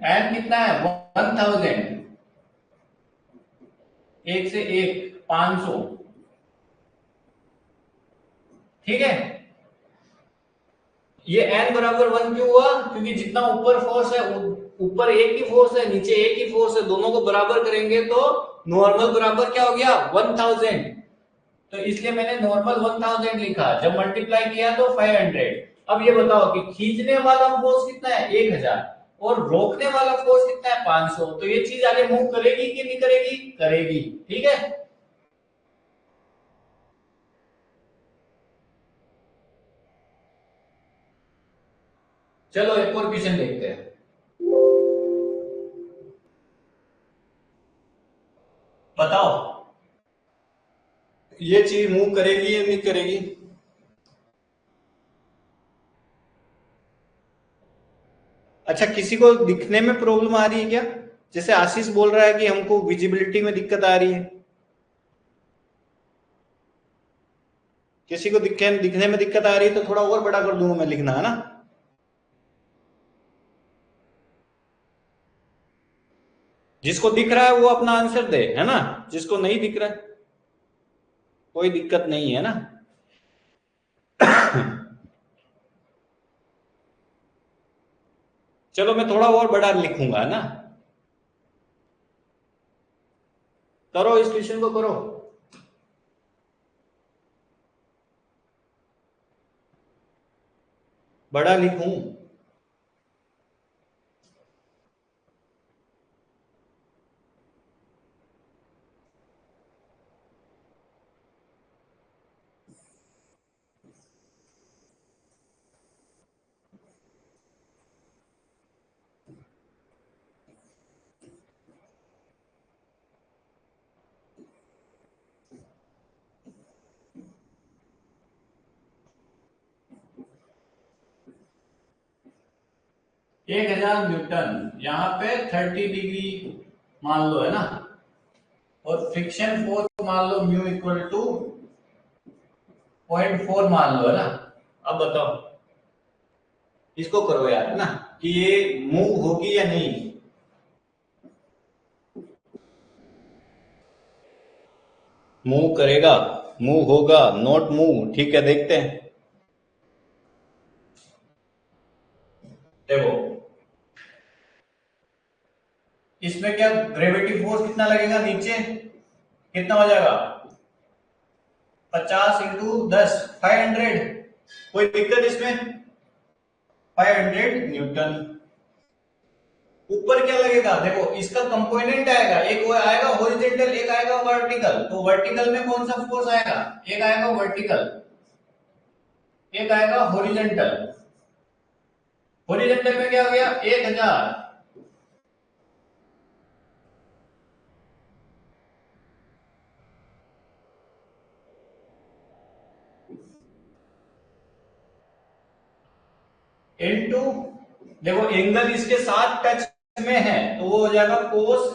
एन कितना है 1000, एक से एक 500, ठीक है। ये n बराबर 1 क्यों हुआ, क्योंकि जितना ऊपर फोर्स है, ऊपर एक ही फोर्स है, नीचे एक ही फोर्स है, दोनों को बराबर करेंगे तो नॉर्मल बराबर क्या हो गया 1000, तो इसलिए मैंने नॉर्मल 1000 लिखा, जब मल्टीप्लाई किया तो 500। अब ये बताओ कि खींचने वाला फोर्स कितना है 1000, और रोकने वाला फोर्स कितना है 500, तो ये चीज आगे मूव करेगी कि नहीं करेगी, करेगी, ठीक है। चलो एक और क्वेश्चन देखते हैं। बताओ ये चीज मूव करेगी या नहीं करेगी। अच्छा, किसी को दिखने में प्रॉब्लम आ रही है क्या? जैसे आशीष बोल रहा है कि हमको विजिबिलिटी में दिक्कत आ रही है, किसी को दिखने में दिक्कत आ रही है तो थोड़ा और बड़ा कर दूंगा मैं लिखना, है ना। जिसको दिख रहा है वो अपना आंसर दे, है ना, जिसको नहीं दिख रहा है कोई दिक्कत नहीं है ना। चलो मैं थोड़ा और बड़ा लिखूंगा ना, करो इस क्वेश्चन को करो। बड़ा लिखूं? एक 1000 न्यूटन, यहाँ पे 30 डिग्री मान लो, है ना। और फ्रिक्शन फोर्स मान लो म्यू इक्वल टू 0.4 मान लो, है ना। अब बताओ, इसको करो यार, है ना, कि ये मूव होगी या नहीं। मूव करेगा, मूव होगा, नॉट मूव, ठीक है, देखते हैं। देखो, इसमें क्या ग्रेविटी फोर्स कितना लगेगा नीचे, कितना हो जाएगा, 50 इंटू 10, 500। कोई दिक्कत इसमें, 500 न्यूटन। ऊपर क्या लगेगा, देखो इसका कंपोनेंट आएगा, एक वो आएगा हॉरिजॉन्टल, एक आएगा वर्टिकल। तो वर्टिकल में कौन सा फोर्स आएगा, एक आएगा वर्टिकल, एक आएगा हॉरिजॉन्टल। हॉरिजॉन्टल में क्या हो गया, 1000। इनटू, देखो एंगल इसके साथ टच में है तो वो हो जाएगा कोस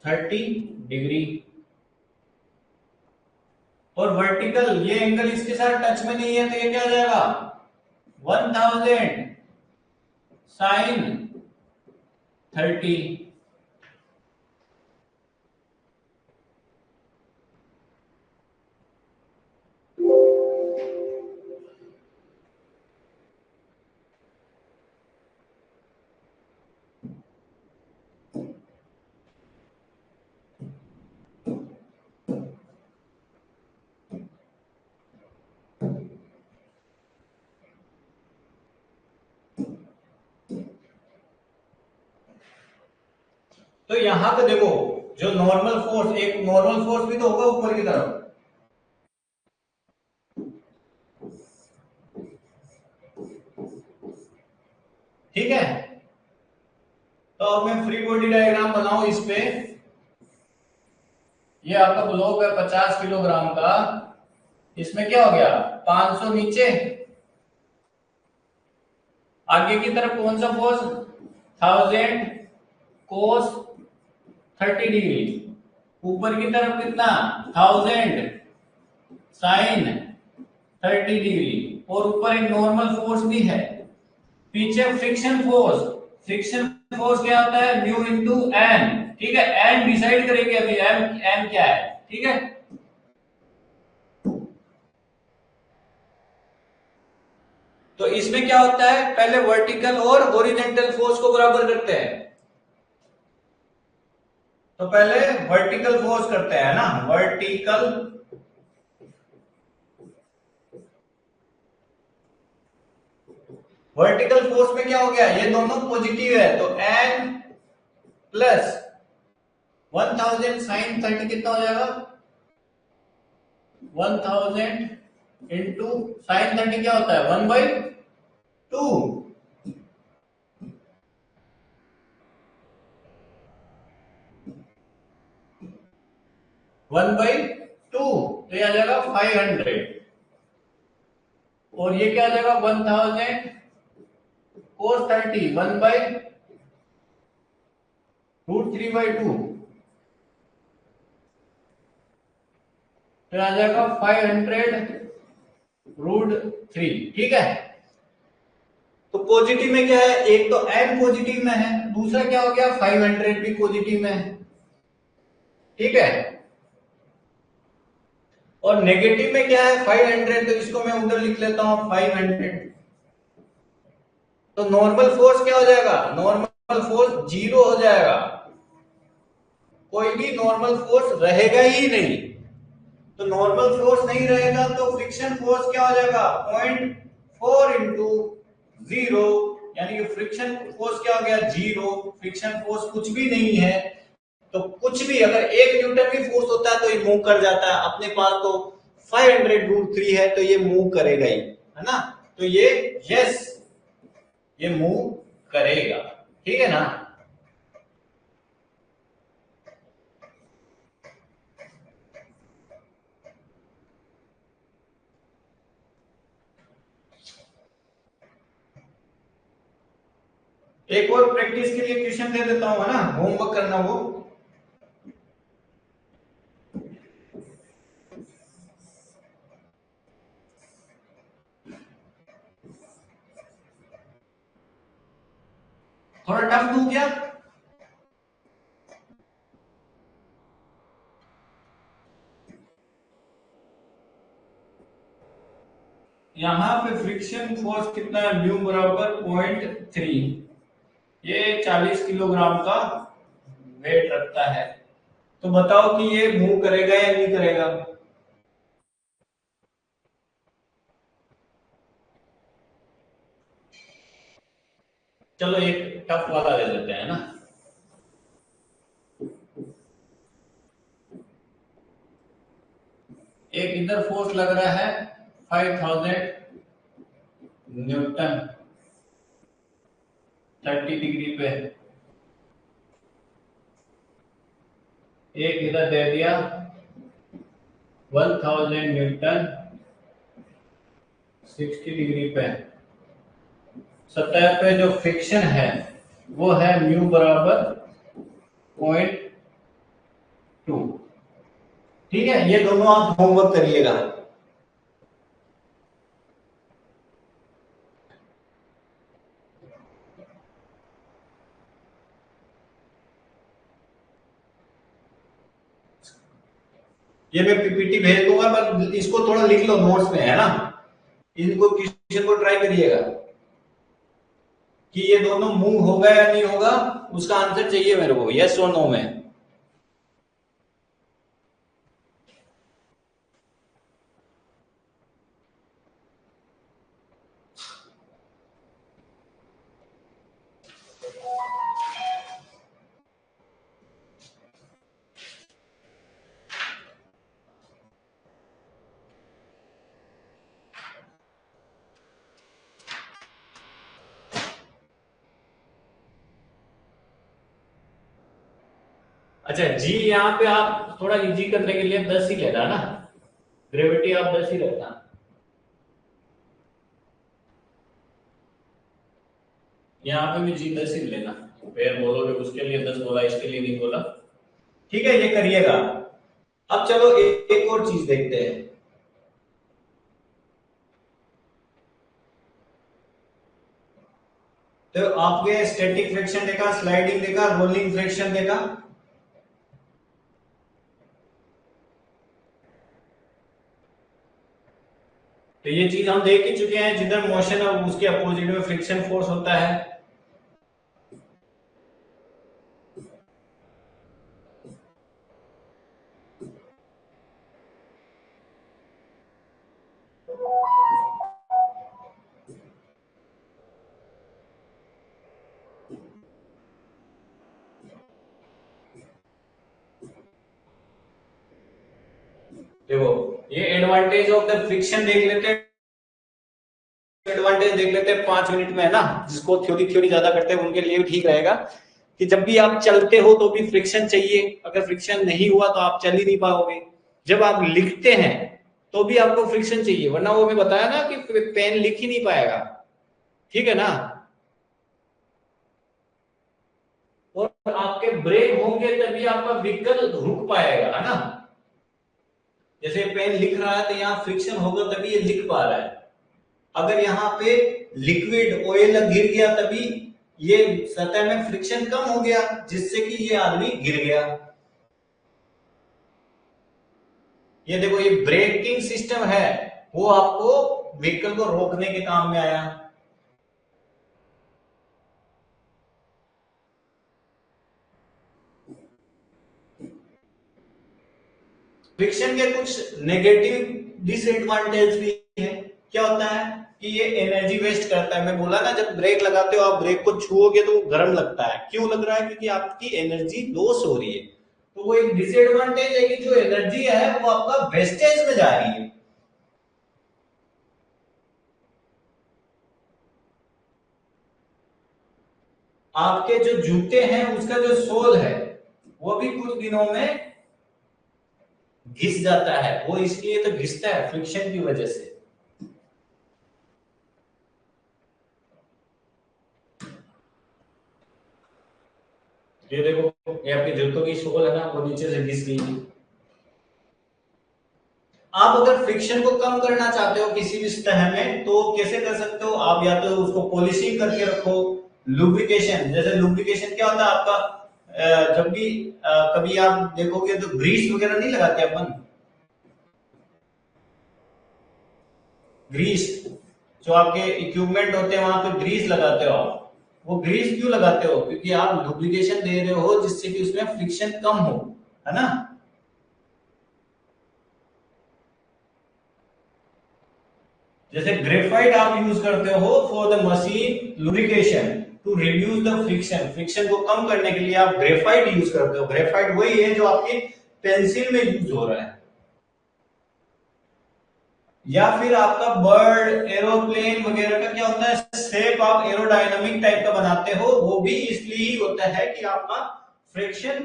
30 डिग्री। और वर्टिकल, ये एंगल इसके साथ टच में नहीं है तो ये क्या हो जाएगा, 1000 साइन 30। तो यहां पे देखो, जो नॉर्मल फोर्स, एक नॉर्मल फोर्स भी तो होगा ऊपर की तरफ, ठीक है। तो अब मैं फ्री बॉडी डायग्राम बनाऊं इस पे। ये आपका ब्लॉक है 50 किलोग्राम का, इसमें क्या हो गया, 500 नीचे, आगे की तरफ कौन सा फोर्स, 1000 कोस 30 डिग्री, ऊपर की तरफ कितना, 1000 साइन 30 डिग्री, और ऊपर एक नॉर्मल फोर्स भी है। पीछे फ्रिक्शन फोर्स, फ्रिक्शन फोर्स क्या होता है, म्यू इंटू एन, ठीक है। एन डिसाइड करेंगे अभी, एम एम क्या है, ठीक है। तो इसमें क्या होता है, पहले वर्टिकल और हॉरिजॉन्टल फोर्स को बराबर करते हैं। तो पहले वर्टिकल फोर्स करते हैं ना, वर्टिकल, वर्टिकल फोर्स में क्या हो गया, ये दोनों पॉजिटिव है तो एन प्लस 1000 साइन 30 कितना हो जाएगा, 1000 इंटू साइन 30 क्या होता है, 1/2, 1/2, तो ये आ जाएगा 500। और ये क्या आ जाएगा, 1000 कोस 30, 1/√3/2, तो आ जाएगा 500√3, ठीक है। तो पॉजिटिव में क्या है, एक तो एन पॉजिटिव में है, दूसरा क्या हो गया, 500 भी पॉजिटिव में है, ठीक है। और नेगेटिव में क्या है, 500, तो इसको मैं उधर लिख लेता हूं 500। तो नॉर्मल फोर्स क्या हो जाएगा, नॉर्मल फोर्स 0 हो जाएगा, कोई भी नॉर्मल फोर्स रहेगा ही नहीं। तो नॉर्मल फोर्स नहीं रहेगा तो फ्रिक्शन फोर्स क्या हो जाएगा, 4 इंटू 0, यानी कि फ्रिक्शन फोर्स क्या हो गया 0, फ्रिक्शन फोर्स कुछ भी नहीं है, तो कुछ भी अगर 1 न्यूटन भी फोर्स होता है तो ये मूव कर जाता है। अपने पास तो 500√3 है, तो ये मूव करेगा ही, है ना। तो ये यस, ये मूव करेगा, ठीक है ना। एक और प्रैक्टिस के लिए क्वेश्चन दे देता हूं, है ना, होमवर्क करना वो। थोड़ा टफ दूं क्या? यहां पे फ्रिक्शन फोर्स कितना है, म्यू बराबर 0.3, ये 40 किलोग्राम का वेट रखता है। तो बताओ कि ये मूव करेगा या नहीं करेगा। चलो एक टफ वाला दे देते हैं ना। एक इधर फोर्स लग रहा है 5000 न्यूटन 30 डिग्री पे, एक इधर दे दिया 1000 न्यूटन 60 डिग्री पे। सतह पे जो फ्रिक्शन है वो है म्यू बराबर 0.2। ठीक है, ये दोनों आप होमवर्क करिएगा। ये मैं पीपीटी भेज दूंगा, पर इसको थोड़ा लिख लो नोट्स में, है ना। इनको क्वेश्चन को ट्राई करिएगा कि ये दोनों मूव होगा या नहीं होगा, उसका आंसर चाहिए मेरे को, यस और नो में। अच्छा जी, यहाँ पे आप थोड़ा इजी करने के लिए 10 ही लेना ना, ग्रेविटी आप 10 ही रखना। यहाँ पे भी जी 10 ही लेना, फिर बोलोगे उसके लिए 10 बोला इसके लिए नहीं बोला। ठीक है, ये करिएगा। अब चलो एक और चीज देखते हैं। तो आपके स्टैटिक फ्रिक्शन देखा, स्लाइडिंग देखा, रोलिंग फ्रिक्शन देखा। तो ये चीज हम देख ही चुके हैं, जिधर मोशन है उसके अपोजिट में फ्रिक्शन फोर्स होता है। देखो, ये एडवांटेज ऑफ द फ्रिक्शन देख लेते हैं, एडवांटेज देख लेते हैं 5 मिनट में, है ना। जिसको थ्योरी थ्योरी ज्यादा करते हैं उनके लिए भी ठीक रहेगा कि जब भी आप चलते हो तो भी फ्रिक्शन चाहिए, अगर फ्रिक्शन नहीं हुआ तो आप चल ही नहीं पाओगे। जब आप लिखते हैं तो भी आपको फ्रिक्शन चाहिए, वरना वो मैं बताया ना कि पेन लिख ही नहीं पाएगा, ठीक है ना। और आपके ब्रेक होंगे तभी आपका व्हीकल रुक पाएगा, है ना। जैसे पेन लिख रहा है तो यहाँ फ्रिक्शन होगा तभी ये लिख पा रहा है। अगर यहाँ पे लिक्विड ऑयल गिर गया तभी ये सतह में फ्रिक्शन कम हो गया, जिससे कि ये आदमी गिर गया। ये देखो, ये ब्रेकिंग सिस्टम है, वो आपको व्हीकल को रोकने के काम में आया। फ्रिक्शन के कुछ नेगेटिव डिसएडवांटेज भी है। क्या होता है कि ये एनर्जी वेस्ट करता है। मैं बोला ना, जब ब्रेक लगाते हो आप, ब्रेक को छुओगे तो गर्म लगता है। क्यों लग रहा है? क्योंकि आपकी एनर्जी लॉस हो रही है। तो वो एक डिसएडवांटेज है कि जो एनर्जी है वो आपका वेस्टेज में जा रही है। आपके जो जूते हैं उसका जो सोल है वो भी कुछ दिनों में घिस जाता है। वो इसलिए तो घिसता है फ्रिक्शन की वजह से। ये देखो, ये आपके जूतों की सोल है ना, वो नीचे से घिस गई। आप अगर फ्रिक्शन को कम करना चाहते हो किसी भी सतह में, तो कैसे कर सकते हो आप? या तो उसको पॉलिशिंग करके रखो, लुब्रिकेशन। जैसे लुब्रिकेशन क्या होता है आपका, जब भी कभी आप देखोगे तो ग्रीस वगैरह नहीं लगाते अपन, ग्रीस जो आपके इक्विपमेंट होते हैं वहां पे ग्रीस लगाते हो आप। वो ग्रीस क्यों लगाते हो? क्योंकि आप लुब्रिकेशन दे रहे हो जिससे कि उसमें फ्रिक्शन कम हो, है ना। जैसे ग्रेफाइट आप यूज करते हो for the machine lubrication to reduce the friction. Friction को कम करने के लिए आप ग्रेफाइट यूज करते हो। ग्रेफाइट वही है जो आपकी पेंसिल में यूज हो रहा है। या फिर आपका बर्ड, एरोप्लेन वगैरह का क्या होता है, शेप आप एरोडायनामिक टाइप का बनाते हो, वो भी इसलिए ही होता है कि आपका फ्रिक्शन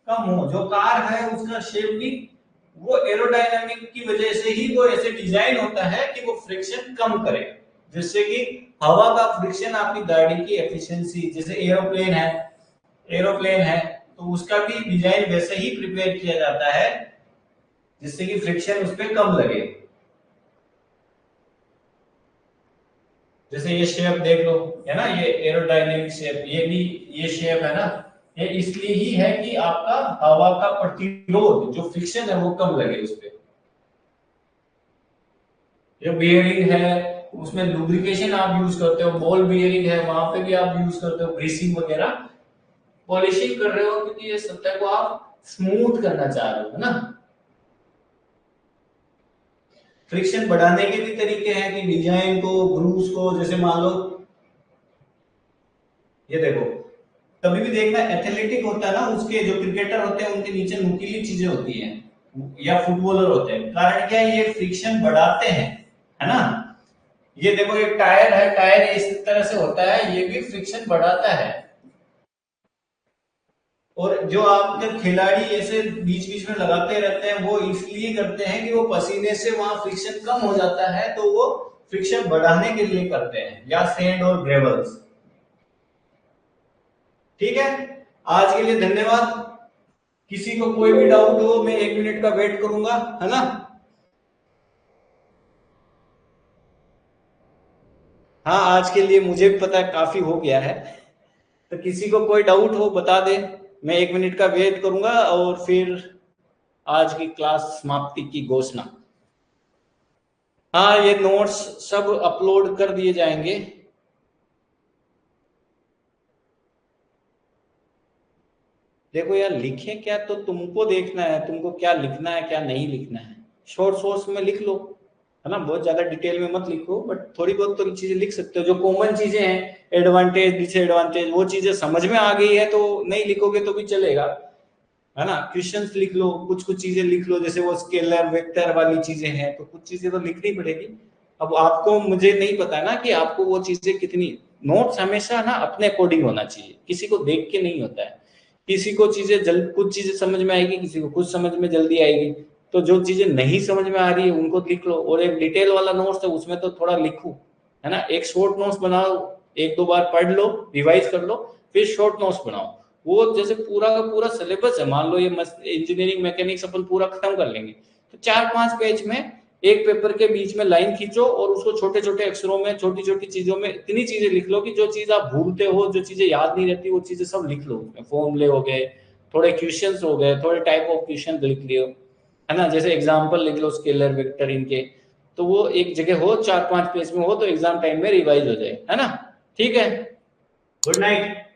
कम हो। जो कार है उसका शेप भी वो एरोडायनामिक की वजह से ही वो ऐसे डिजाइन होता है कि वो फ्रिक्शन कम करे, जिससे कि हवा का फ्रिक्शन आपकी गाड़ी की एफिशिएंसी, जैसे एरोप्लेन है तो उसका भी डिजाइन वैसे ही प्रिपेयर किया जाता है जिससे कि फ्रिक्शन उस पर कम लगे। जैसे ये शेप देख लो, है ना, ये एरोडायनेमिक शेप, ये भी ये शेप है ना, ये इसलिए ही है कि आपका हवा का प्रतिरोध जो फ्रिक्शन है वो कम लगे उस पे। जो बियरिंग है उसमें लुब्रिकेशन आप यूज करते हो, बॉल बियरिंग है वहां पे भी आप यूज करते हो ग्रीसिंग वगैरह, पॉलिशिंग कर रहे हो क्योंकि ये सतह को आप स्मूथ करना चाह रहे हो, है ना। फ्रिक्शन बढ़ाने के भी तरीके हैं कि डिजाइन को, ग्रूव्स को, जैसे मान लो ये देखो, कभी भी देखना एथलेटिक होता है ना, उसके जो क्रिकेटर होते हैं उनके नीचे नुकीली चीजें होती हैं, या फुटबॉलर होते हैं। कारण क्या है? ये फ्रिक्शन बढ़ाते हैं, है ना। ये देखो, ये टायर है, टायर इस तरह से होता है, ये भी फ्रिक्शन बढ़ाता है। और जो आपके खिलाड़ी ऐसे बीच बीच में लगाते रहते हैं, वो इसलिए करते हैं कि वो पसीने से वहां फ्रिक्शन कम हो जाता है, तो वो फ्रिक्शन बढ़ाने के लिए करते हैं, या सैंड और ग्रेवल्स। ठीक है, आज के लिए धन्यवाद। किसी को कोई भी डाउट हो, मैं 1 मिनट का वेट करूंगा, है ना। हाँ, आज के लिए मुझे भी पता है काफी हो गया है, तो किसी को कोई डाउट हो बता दे, मैं 1 मिनट का वेट करूंगा और फिर आज की क्लास समाप्ति की घोषणा। हाँ, ये नोट्स सब अपलोड कर दिए जाएंगे। देखो यार, लिखे क्या तो तुमको देखना है, तुमको क्या लिखना है क्या नहीं लिखना है। शॉर्ट शॉर्ट्स में लिख लो, है ना, बहुत ज्यादा डिटेल में मत लिखो, बट थोड़ी बहुत तो चीजें लिख सकते हो। जो कॉमन चीजें हैं, एडवांटेज डिसएडवांटेज, वो चीजें समझ में आ गई है तो नहीं लिखोगे तो भी चलेगा, है ना। क्वेश्चंस लिख लो, कुछ कुछ चीजें लिख लो, जैसे वो स्केलर वेक्टर वाली चीजें हैं तो कुछ चीजें तो लिखनी पड़ेगी। अब आपको, मुझे नहीं पता ना कि आपको वो चीजें कितनी। नोट्स हमेशा ना अपने अकॉर्डिंग होना चाहिए, किसी को देख के नहीं होता है। किसी को चीजें जल्द, कुछ चीजें समझ में आएगी, किसी को कुछ समझ में जल्दी आएगी। तो जो चीजें नहीं समझ में आ रही है उनको लिख लो, और एक डिटेल वाला नोट्स है उसमें तो थोड़ा लिखो, है ना। एक शॉर्ट नोट्स बनाओ, 1-2 बार पढ़ लो, रिवाइज कर लो, फिर शॉर्ट नोट्स बनाओ। वो जैसे पूरा का पूरा सिलेबस है, मान लो ये इंजीनियरिंग मैकेनिक्स अपन पूरा खत्म कर लेंगे, तो 4-5 पेज में एक पेपर के बीच में लाइन खींचो और उसको छोटे छोटे अक्षरों में, छोटी छोटी चीजों में इतनी चीजें लिख लो कि जो चीज आप भूलते हो, जो चीजें याद नहीं रहती, वो चीजें सब लिख लो। उसमें फॉर्मूले हो गए, थोड़े क्वेश्चंस हो गए, थोड़े टाइप ऑफ क्वेश्चन लिख लियो, है ना। जैसे एग्जाम्पल लिख लो स्केलर वेक्टर इनके, तो वो एक जगह हो, 4-5 पेज में हो, तो एग्जाम टाइम में रिवाइज हो जाए, है ना। ठीक है, गुड नाइट।